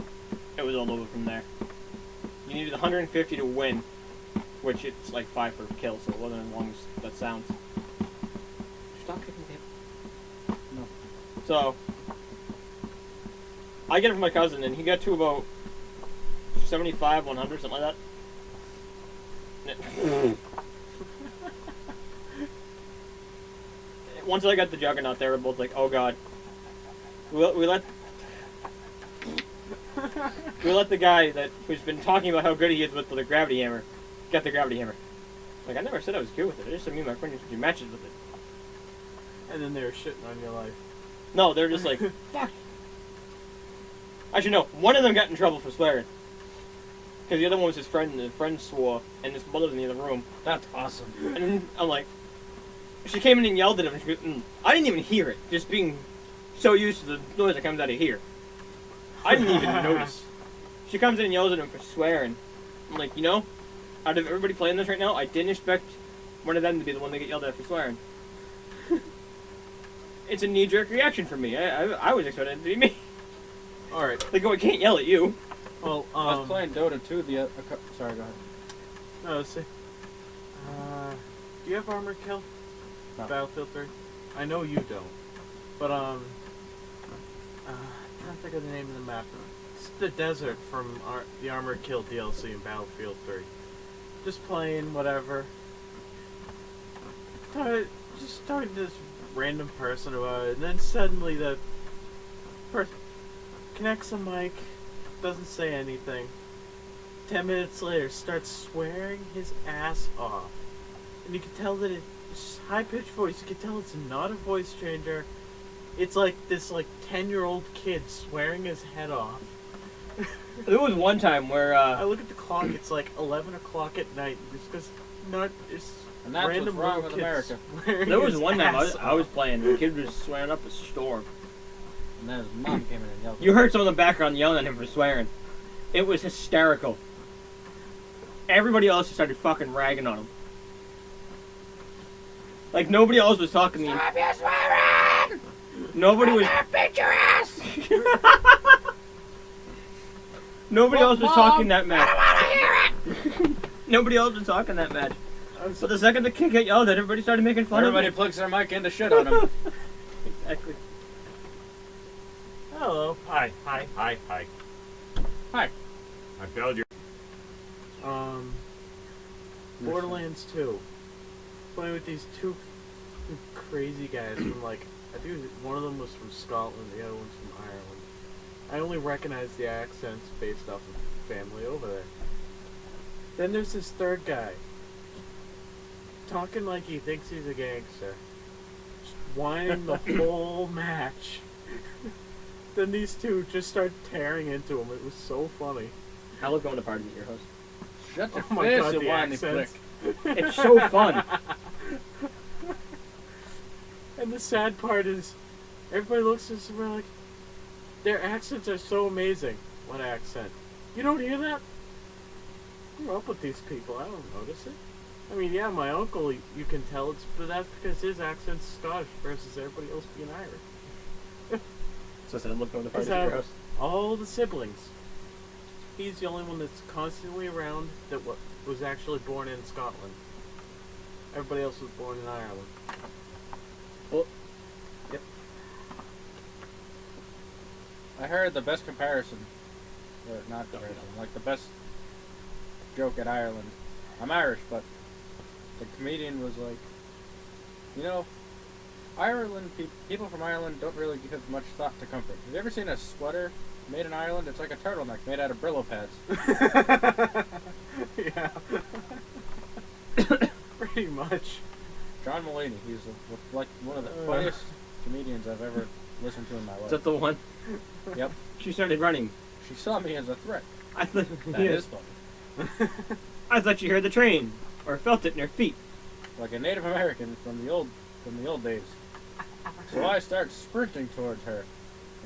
it was all over from there. You needed 150 to win, which it's like 5 per kill, so it wasn't as long as that sounds. Stop kicking the table. No. So I get it from my cousin, and he got to about 75, 100, something like that. Once I got the Juggernaut, they were both like, "Oh God." We let the guy that who's been talking about how good he is with the gravity hammer get the gravity hammer. Like, I never said I was good with it. I just said me and my friend used to do matches with it. And then they were shitting on your life. No, they're just like, fuck. Actually, no. One of them got in trouble for swearing. Because the other one was his friend, and the friend swore, and his mother was in the other room. That's awesome. And I'm like, she came in and yelled at him, and she goes, I didn't even hear it, just being so used to the noise that comes out of here. I didn't even notice. She comes in and yells at him for swearing. I'm like, out of everybody playing this right now, I didn't expect one of them to be the one that get yelled at for swearing. It's a knee-jerk reaction for me. I was expecting it to be me. Alright. Like, I can't yell at you. Well, I was playing Dota 2 sorry, go ahead. No, let's see. Do you have Armored Kill? No. Battlefield 3? I know you don't. But, I'm trying to think of the name of the map. It's the desert from the Armored Kill DLC in Battlefield 3. Just playing, whatever. Just talking to this random person about it, and then suddenly the person connects a mic, doesn't say anything. 10 minutes later, starts swearing his ass off. And you can tell that it's high-pitched voice. You can tell it's not a voice changer. It's like this 10-year-old kid swearing his head off. There was one time where, I look at the clock, it's like 11 o'clock at night. It's just it's And that's random what's wrong little with kids America. swearing there was his one time ass I was off. playing, the kid was swearing up a storm. And then his mom came in and yelled. You heard someone in the background yelling at him for swearing. It was hysterical. Everybody else just started fucking ragging on him. Like, nobody else was talking to me. Stop your swearing! Nobody was... beat your ass! Nobody else was talking that I match. don't want to hear it! Nobody else was talking that match. So the second the kid got yelled at, everybody started making fun Everybody of him. plugs their mic in to shit on him. Exactly. Hello. Hi. Hi. I failed your. Borderlands 2. Playing with these two crazy guys from I think one of them was from Scotland, the other one's from Ireland. I only recognize the accents based off of family over there. Then there's this third guy, talking like he thinks he's a gangster, just whining the whole match. Then these two just start tearing into him. It was so funny. I love going to parties at your house. Shut your Oh my face, God, you the whiny prick. accents. It's so fun. And the sad part is, everybody looks at us and we're like, their accents are so amazing. What accent? You don't hear that? I grew up with these people. I don't notice it. I mean, yeah, my uncle, you can tell it's, but that's because his accent's Scottish versus everybody else being Irish. So I said I love going to parties Is at your that- house. All the siblings. He's the only one that's constantly around that was actually born in Scotland. Everybody else was born in Ireland. I heard the best comparison, or not comparison, like the best joke at Ireland. I'm Irish, but the comedian was like, you know, Ireland, people from Ireland don't really give much thought to comfort. Have you ever seen a sweater made in Ireland? It's like a turtleneck made out of Brillo pads. Yeah. Pretty much. John Mulaney, he's like one of the funniest comedians I've ever listened to in my life. Is that the one? Yep. She started running. She saw me as a threat. I thought That is funny. I thought you heard the train or felt it in her feet. Like a Native American from the old days. So I start sprinting towards her,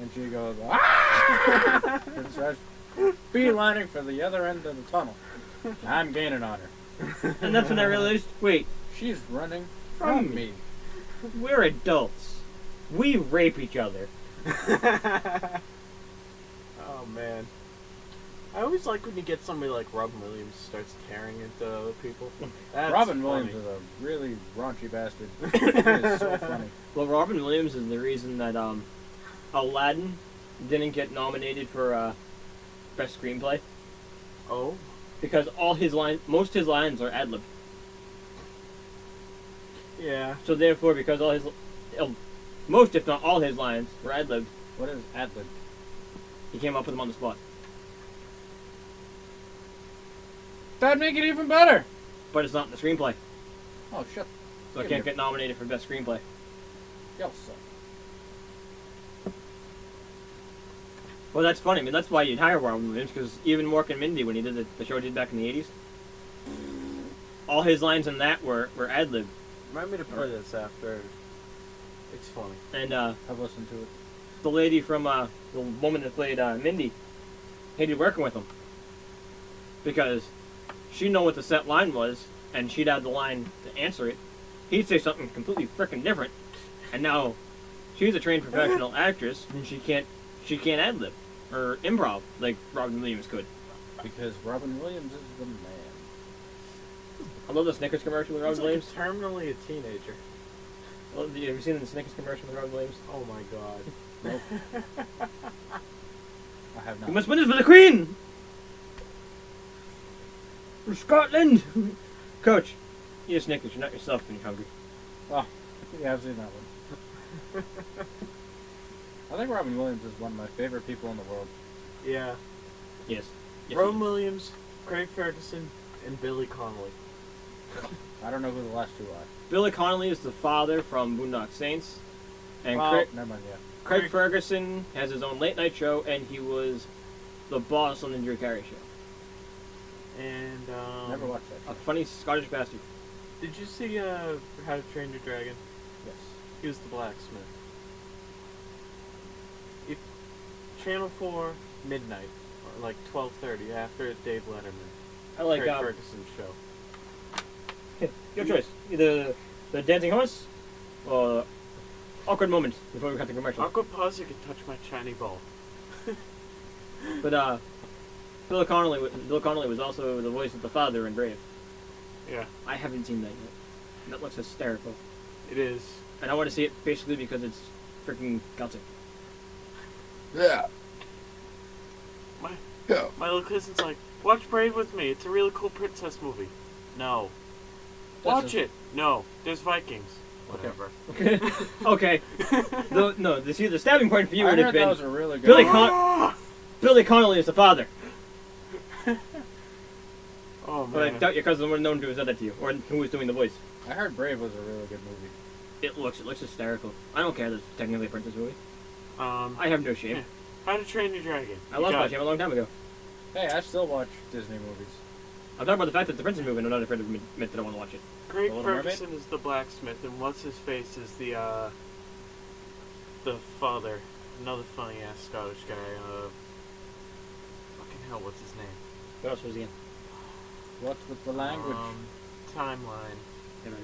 and she goes, ah! And starts beelining for the other end of the tunnel. I'm gaining on her. And that's when I realized, wait, She's running From from me. we're adults. We rape each other. Oh man. I always like when you get somebody like Robin Williams starts tearing into other people. That's Robin funny. Williams is a really raunchy bastard. It is so funny. Well, Robin Williams is the reason that Aladdin didn't get nominated for best screenplay Oh. because most of his lines are ad lib. Yeah. So therefore, because all his, most if not all his lines were ad lib, What is ad-lib? he came up with them on the spot. That'd make it even better. But it's not in the screenplay, Oh, shut. so I can't get nominated for best screenplay. Y'all suck. Well, that's funny. I mean, that's why you'd hire Robin Williams, because even Mork and Mindy, when he did the show he did back in the 80s, all his lines in that were ad lib. Remind me to play this after. It's funny. And I've listened to it. the lady from the woman that played Mindy hated working with him because she'd know what the set line was, and she'd have the line to answer it. He'd say something completely freaking different, and now she's a trained professional actress, and she can't ad lib or improv like Robin Williams could. Because Robin Williams is the man. I love the Snickers commercial with He's Robin like Williams. terminally a teenager. Well, have you seen the Snickers commercial with Robin Williams? Oh my god. Nope. I have You not. must win this for the Queen! For Scotland! Coach, eat a Snickers. You're not yourself when you're hungry. Yeah, I've seen that one. I think Robin Williams is one of my favorite people in the world. Yeah. Yes. Yes, Robin he is. Williams, Craig Ferguson, and Billy Connolly. I don't know who the last two are. Billy Connolly is the father from Boondock Saints. And Well, Craig, Never mind, yeah. Craig Ferguson has his own late night show, and he was the boss on the Drew Carey show. And Never watched A that. funny Scottish bastard. did you see How to Train Your Dragon? Yes. He was the blacksmith. If Channel 4 midnight or like 12:30 after Dave Letterman. I like Craig Ferguson's show. your choice. Either the dancing horse or awkward moment before we cut the commercial. Awkward pause. You can touch my shiny ball. But Bill Connolly was also the voice of the father in Brave. Yeah, I haven't seen that yet. That looks hysterical. it is. And I want to see it basically because it's freaking gutsy. Yeah. My little cousin's like, watch Brave with me. It's a really cool princess movie. No. Watch it. No. There's Vikings. Whatever. Okay. The stabbing point for you I would have heard that been was a really good Billy one. Con- Billy Connolly is the father. Oh But I man. doubt your cousin would have known to have said that to you, or who was doing the voice. I heard Brave was a really good movie. It looks hysterical. I don't care that it's technically a princess movie. Um, I have no shame. How to Train Your Dragon. I You lost got my it. shame a long time ago. Hey, I still watch Disney movies. I'm talking about the fact that the Princess movie, and I'm not afraid to admit that I want to watch it. Craig The Little Mermaid? Ferguson is the blacksmith, and what's his face is the father, another funny ass Scottish guy. Fucking hell, what's his name? What else was he in? What's with the language? Timeline. Yeah, right.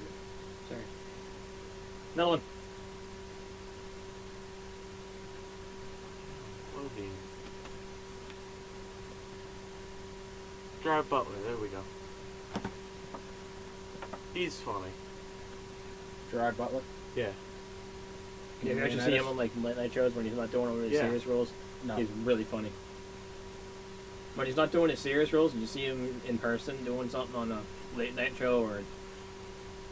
Sorry. Another one. Loading. Gerard Butler. There we go. He's funny. Gerard Butler? Yeah. Yeah, you actually see him on like late night shows when he's not doing really Yeah. serious roles. No. He's really funny. When he's not doing his serious roles, and you see him in person doing something on a late night show or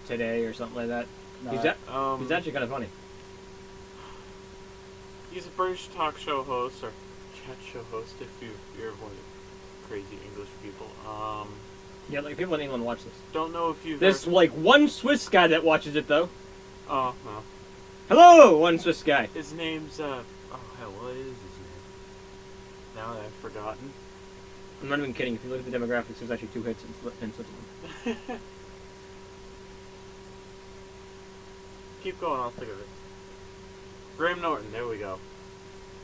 Today or something like that, No, he's actually kind of funny. He's a British talk show host or chat show host if you're one of the crazy English people. Yeah, like people in England watch this. Don't know if you've There's ever... like one Swiss guy that watches it though. Oh, no. Hello, one Swiss guy. His name's, oh hell, what is his name? Now that I've forgotten. I'm not even kidding. If you look at the demographics, there's actually 2 hits in Switzerland. Keep going, I'll think of it. Graham Norton, there we go.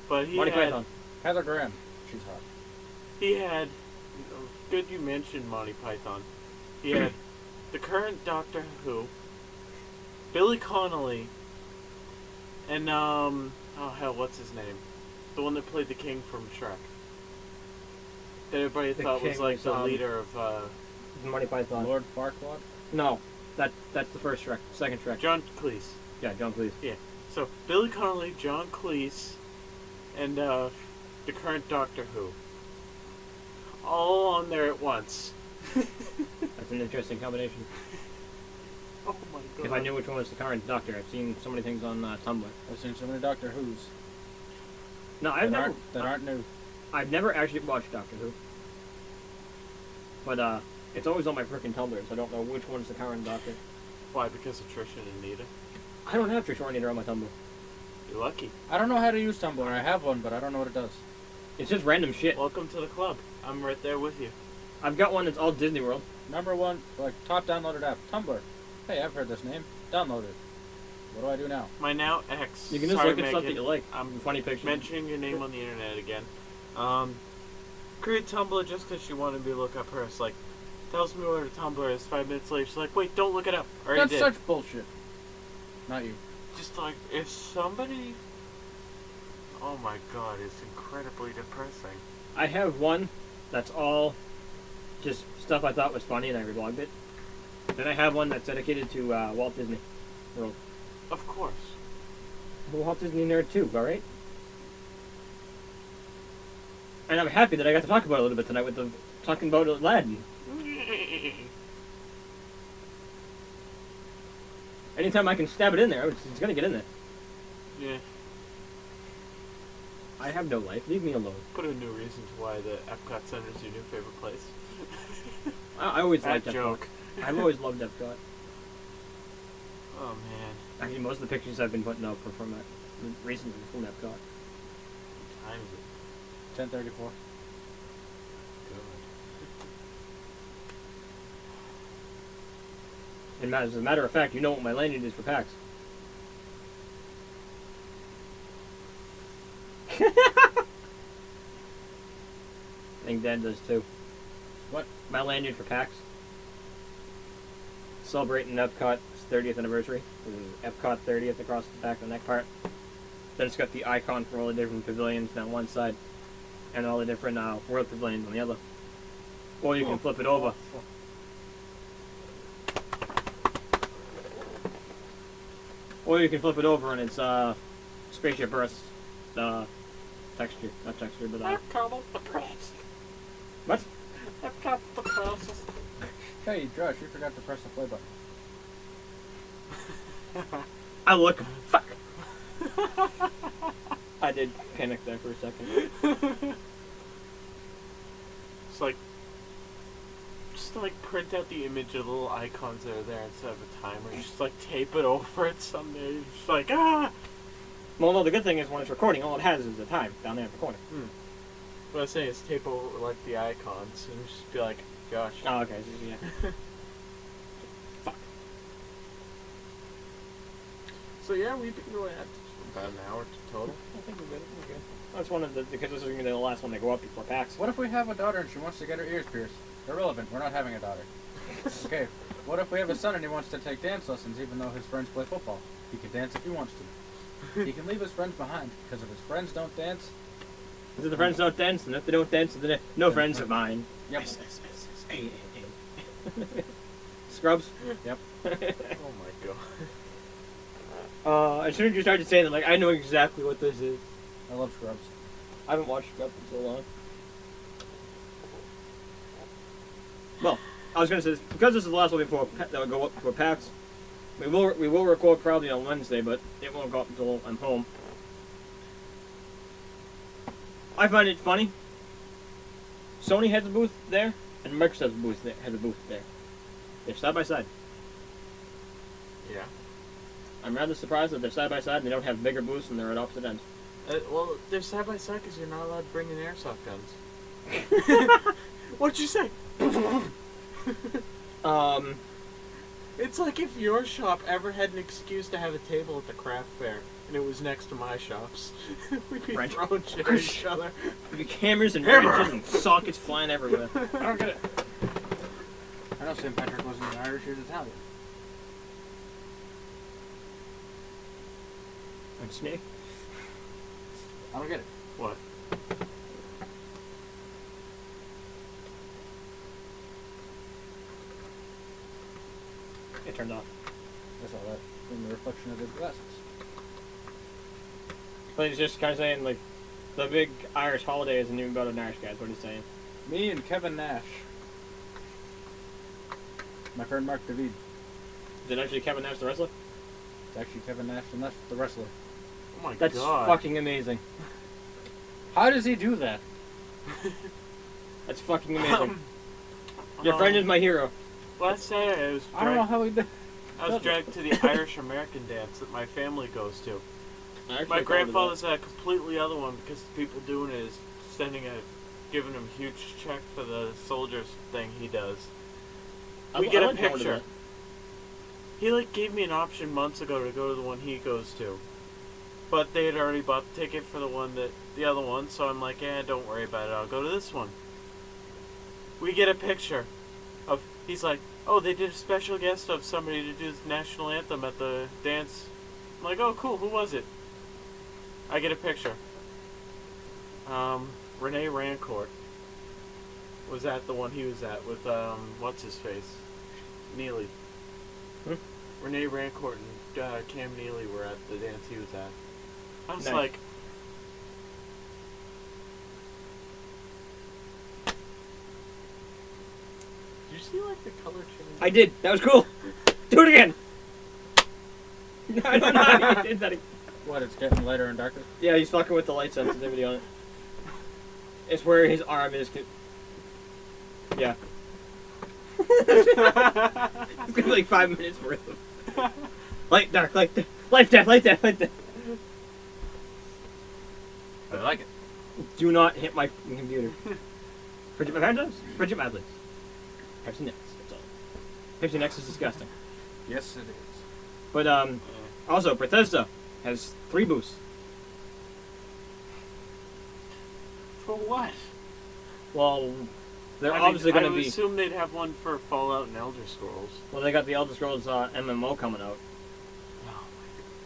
But he Monty had, Python. Heather Graham. She's hot. he had, good you mentioned Monty Python. He had the current Doctor Who, Billy Connolly, and, oh hell, what's his name? The one that played the king from Shrek. That everybody The thought was king like was, the leader of, Monty Python. Lord Farquaad? No, that's the first Shrek. Second Shrek. John Cleese. Yeah, John Cleese. So, Billy Connolly, John Cleese, and the current Doctor Who. All on there at once. That's an interesting combination. Oh my god. If I knew which one was the current Doctor, I've seen so many things on Tumblr. I've seen so many Doctor Who's No, I've never. that aren't new. I've never actually watched Doctor Who. But it's always on my frickin' Tumblr, so I don't know which one's the current Doctor. Why? Because of Trisha and Anita? I don't have Trish Ornator on my Tumblr. You're lucky. I don't know how to use Tumblr. I have one, but I don't know what it does. It's just random shit. Welcome to the club. I'm right there with you. I've got one that's all Disney World. Number one, like, top downloaded app, Tumblr. Hey, I've heard this name. Download it. What do I do now? My now ex. You can just sorry, look at stuff that Megan, you like. I'm Funny pictures. mentioning your name on the internet again. Create Tumblr just because she wanted me to look up her. It's like, tells me where the Tumblr is. 5 minutes later, she's like, wait, don't look it up. Already That's did. such bullshit. Not you. Just like, if somebody... Oh my god, it's incredibly depressing. I have one that's all just stuff I thought was funny and I reblogged it. Then I have one that's dedicated to Walt Disney World. Of course. I'm a Walt Disney nerd too, alright? And I'm happy that I got to talk about it a little bit tonight with the talking about Aladdin. Anytime I can stab it in there, it's gonna get in there. Yeah, I have no life. Leave me alone. put a new reason to why the Epcot Center is your new favorite place. I always That liked Epcot. joke. I've always loved Epcot. Oh man, Actually, most of the pictures I've been putting up are from recently from Epcot. time is it? 1034. And as a matter of fact, you know what my landing is for PAX. I think Dan does too. What? My lanyard for PAX. Celebrating Epcot's 30th anniversary. There's Epcot 30th across the back of the neck part. Then it's got the icon for all the different pavilions down one side, and all the different world pavilions on the other. Or you can flip it over. Or you can flip it over and it's Spaceship Earth's texture. Not texture, but Epcot is the press. what? Epcot's the press. Hey, Josh, you forgot to press the play button. I look. Fuck. I did panic there for a second. It's like, just like print out the image of the little icons that are there instead of a timer. Just like tape it over it someday. You're just like, ah! Well, no, the good thing is when it's recording, all it has is the time down there at the corner. What I was saying is tape over like the icons and just be like, Josh. Oh, okay. So, yeah. Fuck. So yeah, we've been going at about an hour total. I think we're good. We're good. That's one of the because this is gonna be the last one to go up before PAX. What if we have a daughter and she wants to get her ears pierced? Irrelevant. We're not having a daughter. Okay. What if we have a son and he wants to take dance lessons even though his friends play football? He can dance if he wants to. He can leave his friends behind because if his friends don't dance. If the friends don't dance, and if they don't dance, then no friends of mine. Yep. Hey. Scrubs. Yep. Oh my god. As soon as you started saying that, like I know exactly what this is. I love Scrubs. I haven't watched Scrubs in so long. Well, I was gonna say this, because this is the last one before that will go up before PAX. We will record probably on Wednesday, but it won't go up until I'm home. I find it funny. Sony has a booth there, and Microsoft has a booth there. They're side by side. Yeah. I'm rather surprised that they're side by side and they don't have bigger booths and they're at opposite ends. Well, they're side by side because you're not allowed to bring in airsoft guns. What'd you say? It's like if your shop ever had an excuse to have a table at the craft fair and it was next to my shop's. We'd be French. throwing shit at each other. There'd be cameras and Hammer! wrenches and sockets flying everywhere. I don't get it. I know St. Patrick wasn't Irish, he was Italian. And Snake. I don't get it. What? It turned off. I saw that in the reflection of his glasses. But he's just kind of saying, like, the big Irish holiday isn't even about an Irish guy, is what he's saying. Me and Kevin Nash. My friend Mark David. Is it actually Kevin Nash the wrestler? It's actually Kevin Nash the wrestler. Oh my That's god. fucking amazing. How does he do that? That's fucking amazing. Your friend is my hero. Last Saturday, I don't know how he did. I was dragged to the Irish American dance that my family goes to. I actually My called it grandfather's at a completely other one because the people doing it is giving him a huge check for the soldiers thing he does. that. We I get a like going to picture. that. He gave me an option months ago to go to the one he goes to, but they had already bought the ticket for the other one. So I'm like, don't worry about it. I'll go to this one. We get a picture of he's like, oh, they did a special guest of somebody to do the national anthem at the dance. I'm like, oh, cool. Who was it? I get a picture. Rene Rancourt was at the one he was at with what's his face, Neely. Hmm? Rene Rancourt and Cam Neely were at the dance he was at. I was Nice. like, did you see like the color change? I did. That was cool. Do it again. I don't know how he did that. What, it's getting lighter and darker? Yeah, he's fucking with the light sensitivity on it. It's where his arm is. Yeah. It's gonna be like 5 minutes worth of light, dark, light, life, death, light, death, light, death. I like it. Do not hit my fucking computer. Bridget Madley. Bridget Madley. Pepsi Next. That's all. Pepsi Next is disgusting. Yes, it is. But also Bethesda has 3 booths. For what? Well, they're I obviously mean, going to I would be. assume they'd have one for Fallout and Elder Scrolls. Well, they got the Elder Scrolls MMO coming out,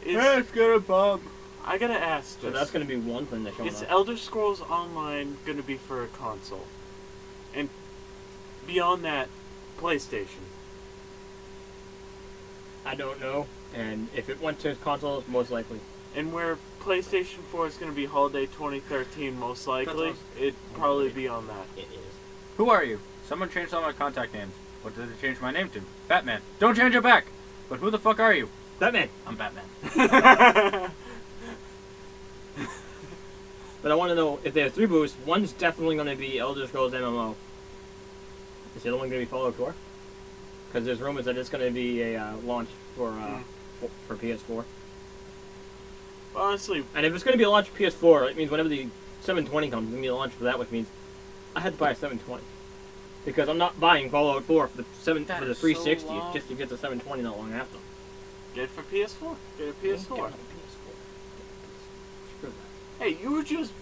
Is, gonna bump. I gotta ask so this. that's going to be one thing they're showing Is off. Elder Scrolls Online gonna be for a console? And beyond that, PlayStation? I don't know, and if it went to consoles, most likely. And where PlayStation 4 is gonna be holiday 2013, most likely, Consoles. it'd probably be on that. It is. Who are you? Someone changed all my contact names. What did they change my name to? Batman. Don't change it back! But who the fuck are you? Batman. I'm Batman. But I want to know if they have 3 booths. One's definitely going to be Elder Scrolls MMO. Is the other one going to be Fallout 4? Because there's rumors that it's going to be a launch for PS4. Honestly, And if it's going to be a launch for PS4, it means whenever the 720 comes, give me the lunch for that, which means I had to buy a 720 because I'm not buying Fallout 4 for the That for the is so 360 long. just to get the 720 not long after. Get it for PS4. Get a PS4. Screw that. Hey, you were just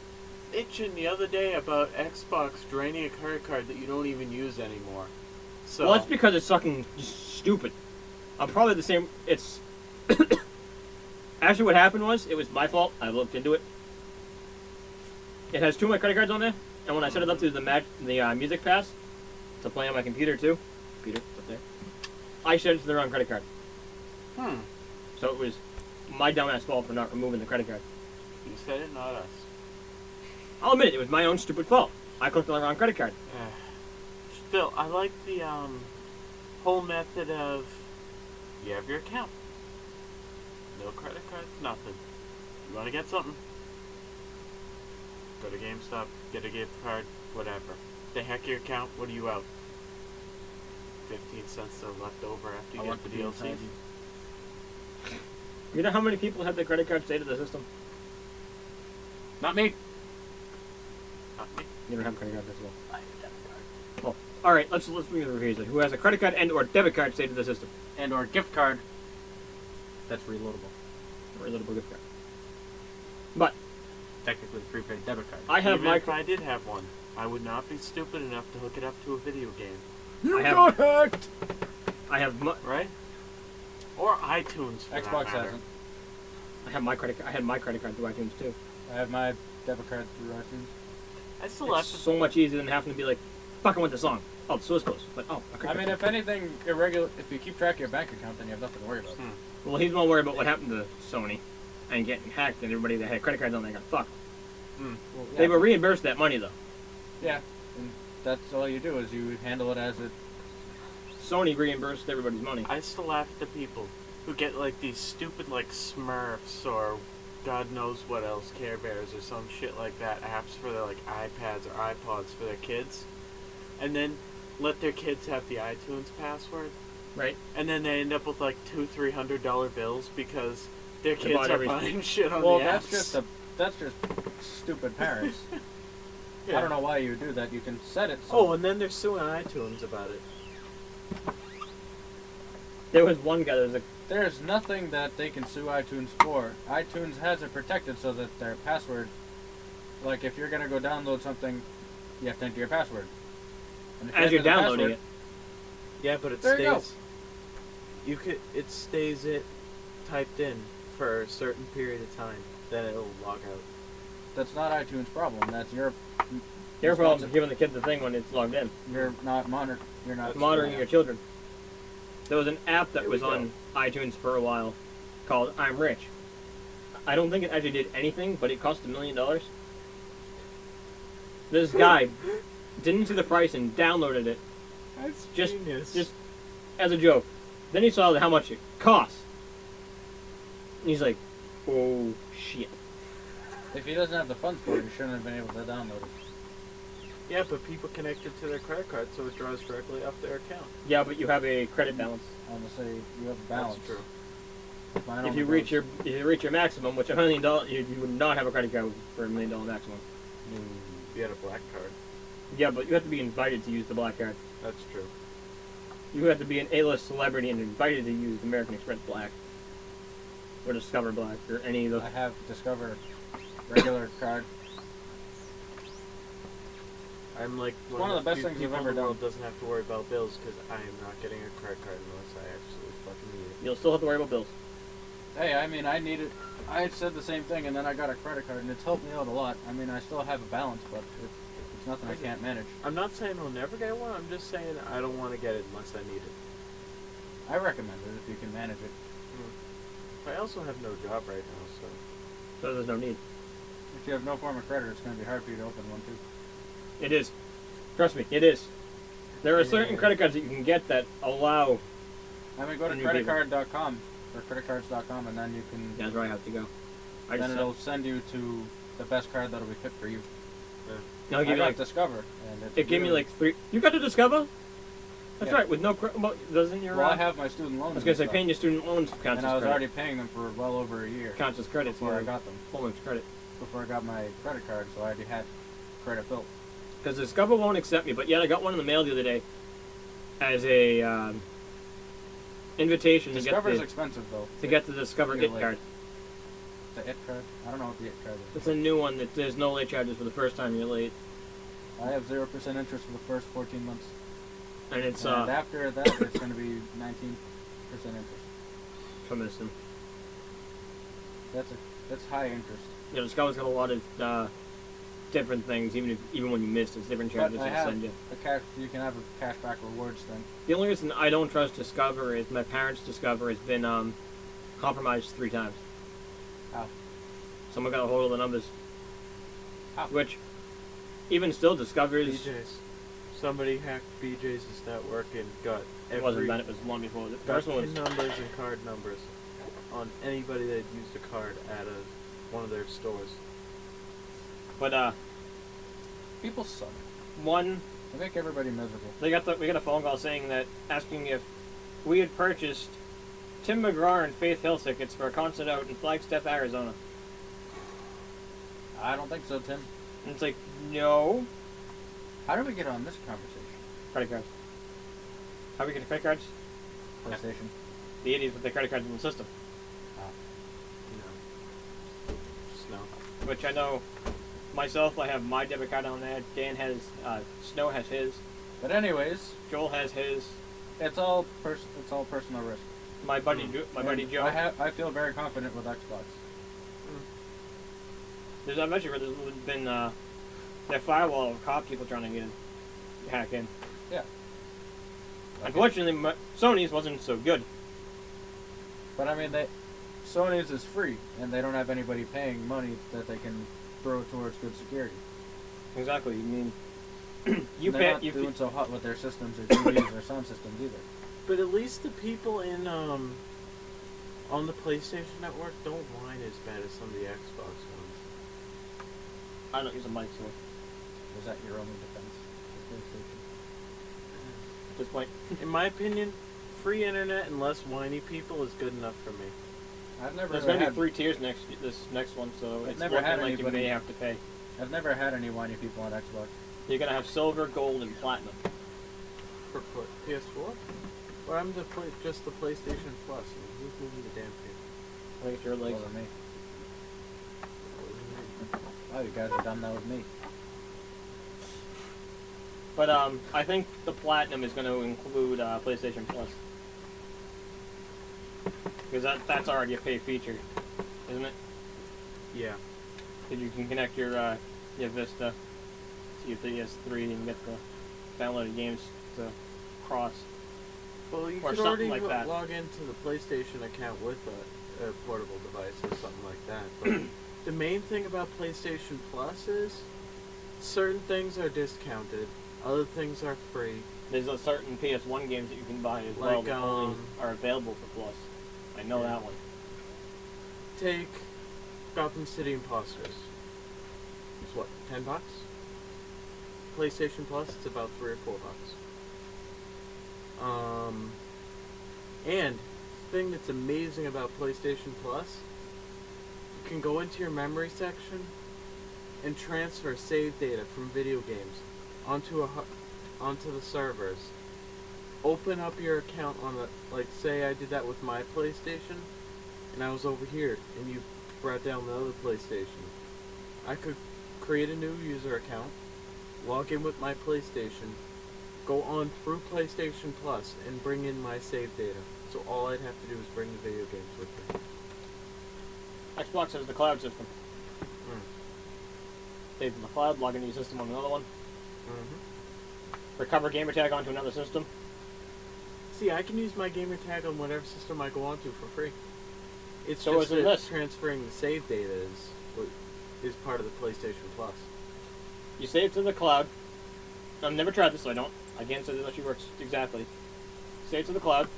itching the other day about Xbox draining a credit card that you don't even use anymore. So Well, it's because it's fucking stupid. I'm probably the same. It's actually what happened was it was my fault. I looked into it. It has two of my credit cards on there, and when I set it up to the Music Pass to play on my computer too, it's up there. I set it to the wrong credit card, so it was my dumbass fault for not removing the credit card. You said it, not us. I'll admit it was my own stupid fault. I clicked on the wrong credit card. Still, I like the whole method of you have your account, no credit cards, nothing. You want to get something? Go to GameStop, get a gift card, whatever. They hack your account. What are you out? 15 cents are left over after you get the DLCs. You know how many people have their credit card stay to the system? Not me. Not me. You don't have a credit card as well. I have a debit card. All right, let's be the reason. Who has a credit card and or debit card stay to the system? And or gift card. That's reloadable. Or a little gift card. But Technically prepaid debit card. I have Even my if I did have one, I would not be stupid enough to hook it up to a video game, I have- got hacked! I have my, right? Or iTunes. For Xbox that matter. hasn't. I have my credit card. I had my credit card through iTunes too. I have my debit card through iTunes. I still have It's to. so much easier than having to be like, fucking with the song. Oh, the source close. But oh, I mean, if anything irregular, if you keep track of your bank account, then you have nothing to worry about. well, he's more worried about what happened to Sony and getting hacked, and everybody that had credit cards on there got fucked. Well, yeah, They were reimbursed that money though. Yeah, and that's all you do is you handle it as it. Sony reimbursed everybody's money. I still laugh at the people who get like these stupid like Smurfs or God knows what else, Care Bears or some shit like that, apps for their like iPads or iPods for their kids, and then let their kids have the iTunes password, Right? and then they end up with like $200-300 bills because their They kids bought are everything. buying shit on Well, the that's apps. that's just stupid parents. Yeah. I don't know why you do that. You can set it. So Oh, and then they're suing iTunes about it. There was one guy that was like, there's nothing that they can sue iTunes for. iTunes has it protected so that their password, like if you're gonna go download something, you have to enter your password. And if you as you're enter the downloading password- it. Yeah, but it There you go. stays. You could. It stays it typed in for a certain period of time. Then it'll log out. that's not iTunes' problem. That's your. Your problem is responsi- giving the kid the thing when it's logged in. You're not monitoring. You're not Monitoring your children. There was an app that Here was we go. on iTunes for a while called I'm Rich. I don't think it actually did anything, but it cost $1 million. This guy didn't see the price and downloaded it That's Just- genius. just as a joke. Then he saw how much it cost. And he's like, oh shit. If he doesn't have the funds for it, he shouldn't have been able to download it. Yeah, but people connect it to their credit card, so it draws directly off their account. Yeah, but you have a credit balance. I'm gonna say you have a balance. That's true. Mine If only you reach goes- your maximum, which $1 million, you would not have a credit card for $1 million maximum. If you had a black card. Yeah, but you have to be invited to use the black card. That's true. You have to be an A-list celebrity and invited to use American Express Black. Or Discover Black, or any of those. I have Discover regular card. I'm like one of the best few things you've people ever in the world done. doesn't have to worry about bills because I am not getting a credit card unless I absolutely fucking need it. You'll still have to worry about bills. Hey, I mean, I needed. I had said the same thing, and then I got a credit card, and it's helped me out a lot. I mean, I still have a balance, but it's nothing I can't manage. I'm not saying I'll never get one. I'm just saying I don't want to get it unless I need it. I recommend it if you can manage it. I also have no job right now, so So there's no need. If you have no form of credit, it's going to be hard for you to open one too. It is. Trust me, it is. There are certain credit cards that you can get that allow. I mean, go to New people. creditcard.com or creditcards.com, and then you can. That's where I have to go. I Then just it'll send you to the best card that'll be fit for you. I'll I give you got like Discover, and it's it gave me really- like 3. You got to Discover? That's Yeah. right. With no doesn't your Well, I have my student loans. I was gonna say and paying your student loans stuff, counts and as I was credit. already paying them for well over a year Counts as credit before I for got them. full month's credit. before I got my credit card, so I already had credit built. Because Discover won't accept me, but yet I got one in the mail the other day as a invitation Discover is expensive though. to get the Discover Yeah, IT like- card. The IT card? I don't know what the IT card is. It's a new one that there's no late charges for the first time you're late, I have 0% interest for the first 14 months. and it's And after that, it's going to be 19% interest. commission. That's high interest. You know, Discover's got a lot of different things. Even when you missed, it's different charges But I they have send you. you can have a cashback rewards thing. The only reason I don't trust Discover is my parents' Discover has been compromised 3 times. How? Someone got a hold of the numbers. How? Which, even still, Discover is. BJ's. Somebody hacked BJ's network and got It wasn't every that, it was one before. The got first one was. PIN numbers and card numbers on anybody that used a card at one of their stores. But, People suck. one. They make everybody miserable. We got a phone call saying that, asking if we had purchased Tim McGraw and Faith Hill tickets for a concert out in Flagstaff, Arizona. I don't think so, Tim. And it's like, no. How did we get on this conversation? Credit cards. How we get the credit cards? PlayStation. The idiots with the credit cards in the system. No. Just no. Which I know, myself, I have my debit card on there. Dan has, Snow has his. But anyways, Joel has his. it's all personal risk. My buddy, And buddy Joe. I feel very confident with Xbox. I'm not sure there's been that firewall of cop people trying to hack in. Yeah. Unfortunately, Sony's wasn't so good. But I mean, Sony's is free, and they don't have anybody paying money that they can throw towards good security. Exactly. I mean, They're not doing so hot with their systems or TVs or sound systems either. But at least the people in on the PlayStation Network don't whine as bad as some of the Xbox ones. I don't use a mic, so Was that your only defense? for PlayStation? at this point, In my opinion, free internet and less whiny people is good enough for me. I've never there's going to be had 3 tiers this next one, so I've it's never looking had like you anybody- may have to pay. I've never had any whiny people on Xbox. You're going to have silver, gold, and platinum. For PS4? Or I'm just the PlayStation Plus. Who's moving the damn thing? I think it's your legs. Other than me. Oh, you guys are done that with me. But I think the platinum is going to include PlayStation Plus. Because that's already a paid feature, isn't it? Yeah. Because you can connect your Vista to your PS3 and get the downloaded games to cross. Well, you Or could something already like that. log into the PlayStation account with a portable device or something like that. But the main thing about PlayStation Plus is certain things are discounted, other things are free. There's a certain PS1 games that you can buy as well Like, that only are available for Plus. I know Yeah. that one. Take Gotham City Imposters. It's what, $10? PlayStation Plus, it's about $3 or $4. And the thing that's amazing about PlayStation Plus, you can go into your memory section and transfer save data from video games onto the servers. Open up your account on the, like, say I did that with my PlayStation, and I was over here, and you brought down the other PlayStation. I could create a new user account, log in with my PlayStation, go on through PlayStation Plus, and bring in my save data. So all I'd have to do is bring the video games with me. Xbox has the cloud system. Mm. Save in the cloud, log into your system on another one. Mm-hmm. Recover gamer tag onto another system. See, I can use my gamer tag on whatever system I go onto for free. It's So just isn't that this. transferring the save data is part of the PlayStation Plus. You save to the cloud. I've never tried this, so I can't say that actually works exactly. Save to the cloud.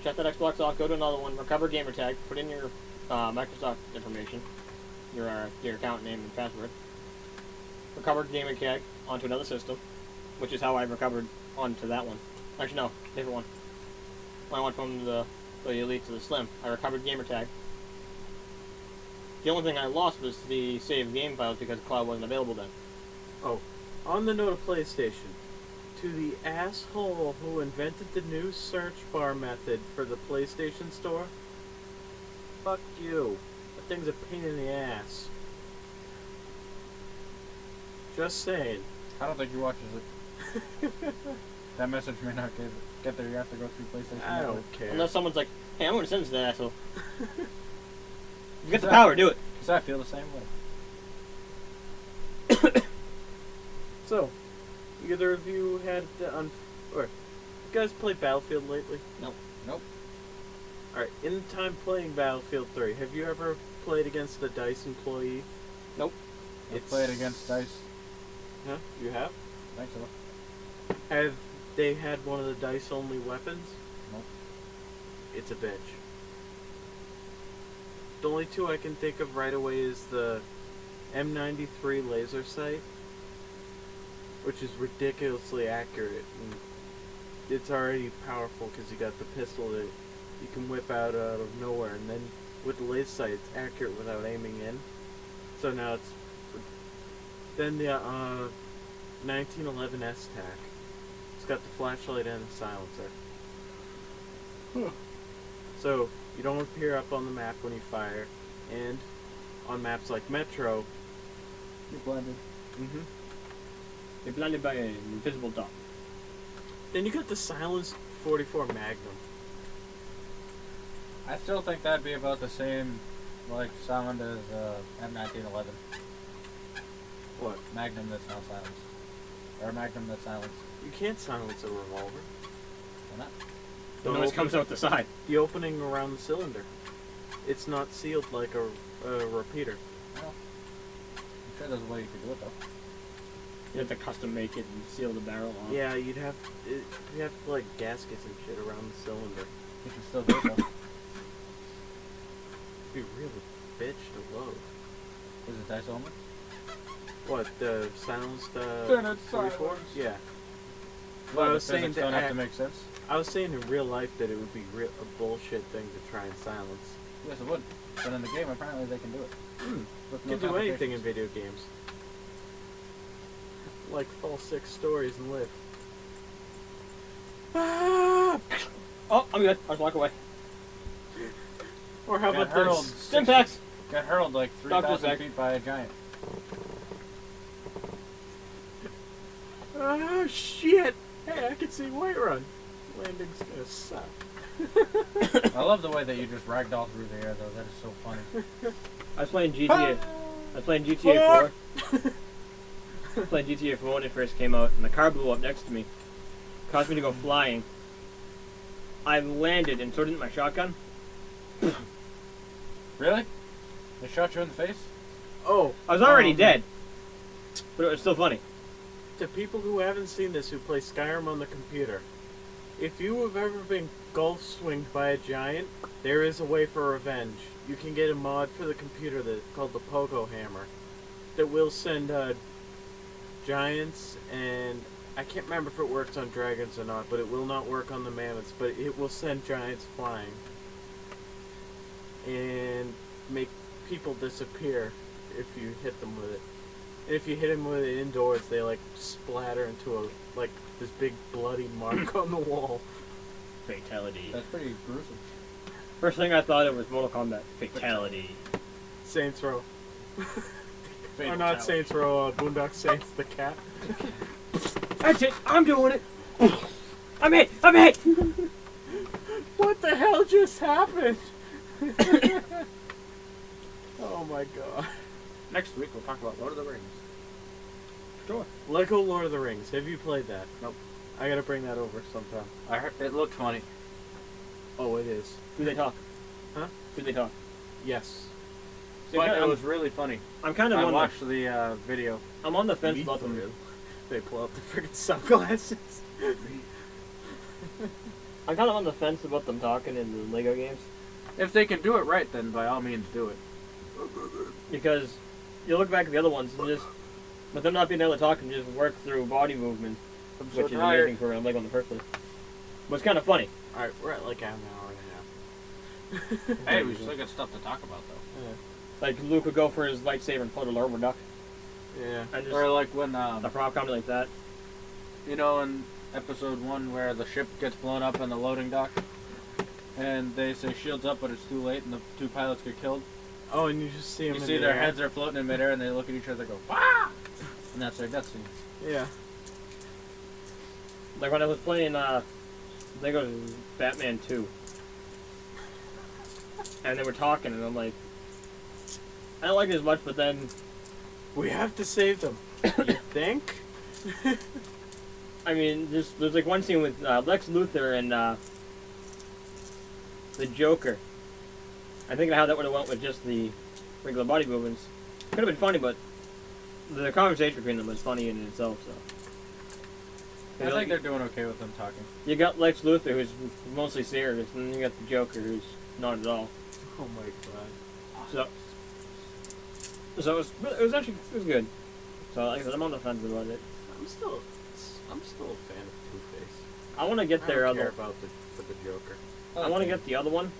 Check that Xbox off, go to another one, recover gamer tag, put in your Microsoft information, your account name and password. Recover gamer tag onto another system, which is how I recovered onto that one. Actually, no, different one. When I went from the Elite to the Slim, I recovered gamer tag. The only thing I lost was the save game files because cloud wasn't available then. On the note of PlayStation, to the asshole who invented the new search bar method for the PlayStation Store, fuck you. That thing's a pain in the ass. Just saying. I don't think he watches it. That message may not get there. You have to go through PlayStation. I Network. don't care. Unless someone's like, hey, I'm going to send this to that asshole. You got the power, do it. Because I feel the same way. So, either of you had or you guys played Battlefield lately? Nope. Nope. Alright, in the time playing Battlefield 3, have you ever played against the DICE employee? Nope. I played against DICE. Huh? You have? Thanks a lot. Have they had one of the DICE only weapons? Nope. It's a bitch. The only two I can think of right away is the M93 laser sight, which is ridiculously accurate. And it's already powerful because you got the pistol that you can whip out of nowhere, and then with the laser sight, it's accurate without aiming in. So now it's then the 1911 S-TAC. It's got the flashlight and the silencer. So you don't appear up on the map when you fire, and on maps like Metro, You're blinded. You're blinded by an invisible dot. then you got the silenced 44 Magnum. I still think that'd be about the same, like, sound as M1911. What? Magnum that's not silenced. Or Magnum that's silenced. You can't silence a revolver. Why not? The noise comes out the side. The opening around the cylinder. It's not sealed like a repeater. Well, I'm sure there's a way you could do it, though. You have to custom make it and seal the barrel on. Yeah, you'd have to like gaskets and shit around the cylinder. You can still do it, though. It'd be really bitch to load. Is it DICE only? What, the silenced Then it's 44? silenced. Yeah. Well, I the was saying physics to don't have act- to make sense. I was saying in real life that it would be a bullshit thing to try and silence. Yes, it would. But in the game, apparently they can do it. With You no can do anything in complications. video games. Like fall 6 stories and live. Ah! Oh, I'm good. I'll just walk away. Or how Got about hurled. this? Stimpaks! Got hurled like Doctor's 3,000 back. feet by a giant. Ah, shit! Hey, I can see Whiterun. Landing's gonna suck. I love the way that you just ragdoll through the air, though. That is so funny. I was playing GTA. I was playing GTA 4. I was playing GTA 4 when it first came out, and the car blew up next to me. Caused me to go flying. I landed and so didn't my shotgun. Really? They shot you in the face? Oh, I was already dead. But it was still funny. to people who haven't seen this, who play Skyrim on the computer, if you have ever been golf swinged by a giant, there is a way for revenge. You can get a mod for the computer called the Pogo Hammer that will send giants, and I can't remember if it works on dragons or not, but it will not work on the mammoths, but it will send giants flying and make people disappear if you hit them with it. And if you hit them with it indoors, they like splatter into this big bloody mark on the wall. Fatality. That's pretty gruesome. First thing I thought it was Mortal Kombat. Fatality. Saints Row. Or Fatality. not Saints Row, Boondock Saints, the cat. That's it. I'm doing it. I'm hit. I'm hit. What the hell just happened? Oh my god. Next week we'll talk about Lord of the Rings. Sure. Lego Lord of the Rings. Have you played that? Nope. I gotta bring that over sometime. I heard it looked funny. Oh, it is. Do they talk? Huh? Do they talk? Yes. See, But I'm- it was really funny. I'm kind of I on watched the video. I'm on the fence Lethal. about them. They pull out the freaking sunglasses. I'm kind of on the fence about them talking in the Lego games If they can do it right, then by all means do it. because you look back at the other ones and just, with them not being able to talk and just work through body movement, which is amazing for a Lego in the first place. But it's kind of funny. Alright, we're at like an hour and a half. Hey, we still got stuff to talk about, though. Like Luke would go for his lightsaber and float a Lord duck. Yeah. And just Or like when the prop comedy like that. you know, in episode 1 where the ship gets blown up in the loading dock, and they say shields up, but it's too late, and the 2 pilots get killed. Oh, and you just see them. You in see the their air. heads are floating in midair, and they look at each other, and go "Wah!" and that's their death scene. Yeah. Like when I was playing Lego Batman 2. And they were talking, and I'm like, I don't like it as much, but then, We have to save them. You think? I mean, there's like one scene with Lex Luthor and the Joker. I think of how that would have went with just the regular body movements. Could have been funny, but the conversation between them was funny in itself, so. I think they're doing okay with them talking. You got Lex Luthor, who's mostly serious, and then you got the Joker, who's not at all. Oh my god. So it was actually good. So like I said, I'm on the fence about it. I'm still a fan of Two-Face. I want to get I their don't care other. about for the Joker. I want to get the other one.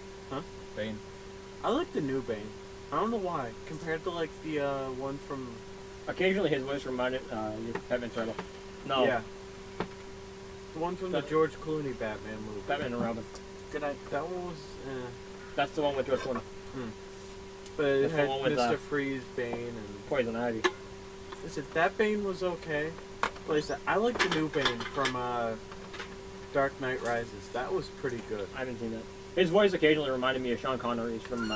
Bane. I like the new Bane. I don't know why. Compared to like the one from. Occasionally, his voice reminded Batman Turtle. No, Yeah. The one from the Bat- George Clooney Batman movie. Batman and Robin. Good night. That one was. That's the one with George Clooney. But it That's the had one with, Mr. Freeze, Bane, and. Poison Ivy. Listen, that Bane was okay. But listen, I like the new Bane from Dark Knight Rises. That was pretty good. I haven't seen that. His voice occasionally reminded me of Sean Connery's from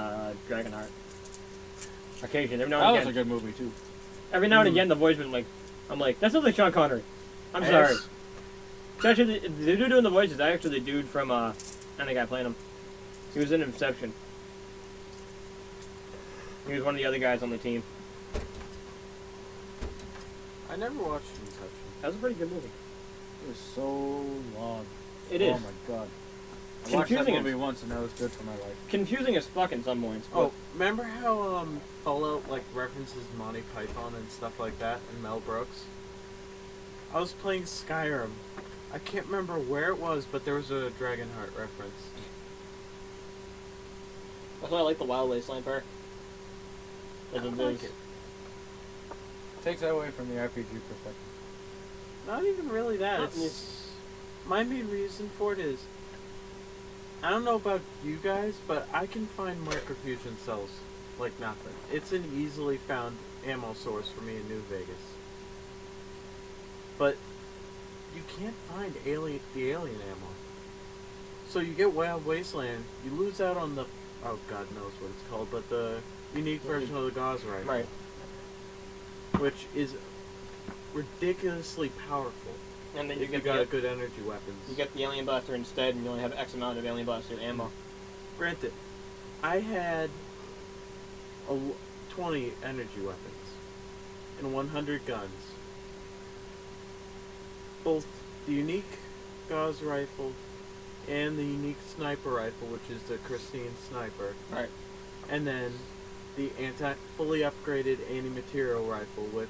Dragonheart. Occasionally, every now That and was a again. good movie too. Every now and again, the voice been like, I'm like, that sounds like Sean Connery. I'm sorry. Yes. It's actually the dude doing the voice is actually the dude from and the guy playing him. He was in Inception. He was one of the other guys on the team. I never watched Inception. That was a pretty good movie. It was so long. It is. Oh my god. I watched that Confusing movie as- once and that was good for my life. Confusing as fuck in some points. Oh, remember how Fallout like references Monty Python and stuff like that and Mel Brooks? I was playing Skyrim. I can't remember where it was, but there was a Dragonheart reference. That's why I like the Wild Wasteland part. I don't like it. Takes that away from the RPG perspective. Not even really that. Not It's my main reason for it is I don't know about you guys, but I can find microfusion cells like nothing. It's an easily found ammo source for me in New Vegas. But you can't find the alien ammo. So you get Wild Wasteland, you lose out on the oh god knows what it's called, but the unique version of the Gauss rifle. Right. Which is ridiculously powerful. And then If you got a good energy weapons. you get the Alien Blaster instead, and you only have X amount of Alien Blaster ammo. Granted, I had 20 energy weapons and 100 guns. Both the unique Gauss rifle and the unique sniper rifle, which is the Christine sniper. Right. And then the fully upgraded anti-material rifle with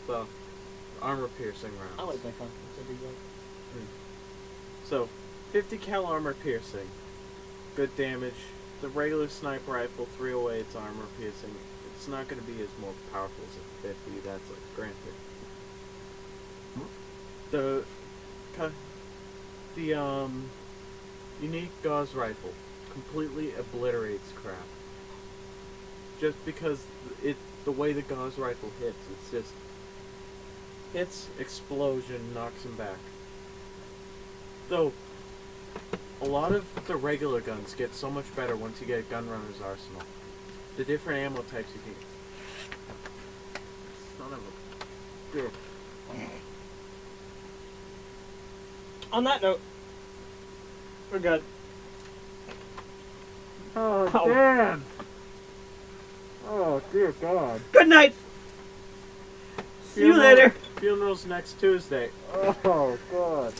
armor-piercing rounds. I like that concept. It's a big one. So, 50 cal armor piercing, good damage. The regular sniper rifle, 308, it's armor piercing. It's not going to be as more powerful as a 50. That's like granted. The unique Gauss rifle completely obliterates crap. Just because the way the Gauss rifle hits, it's just hits, explosion, knocks him back. Though, a lot of the regular guns get so much better once you get Gunrunner's Arsenal. The different ammo types you can get. Son of a bitch. On that note, we're good. Oh, Oh. damn! Oh, dear God. Good night. See you later. Funeral's next Tuesday. Oh, God.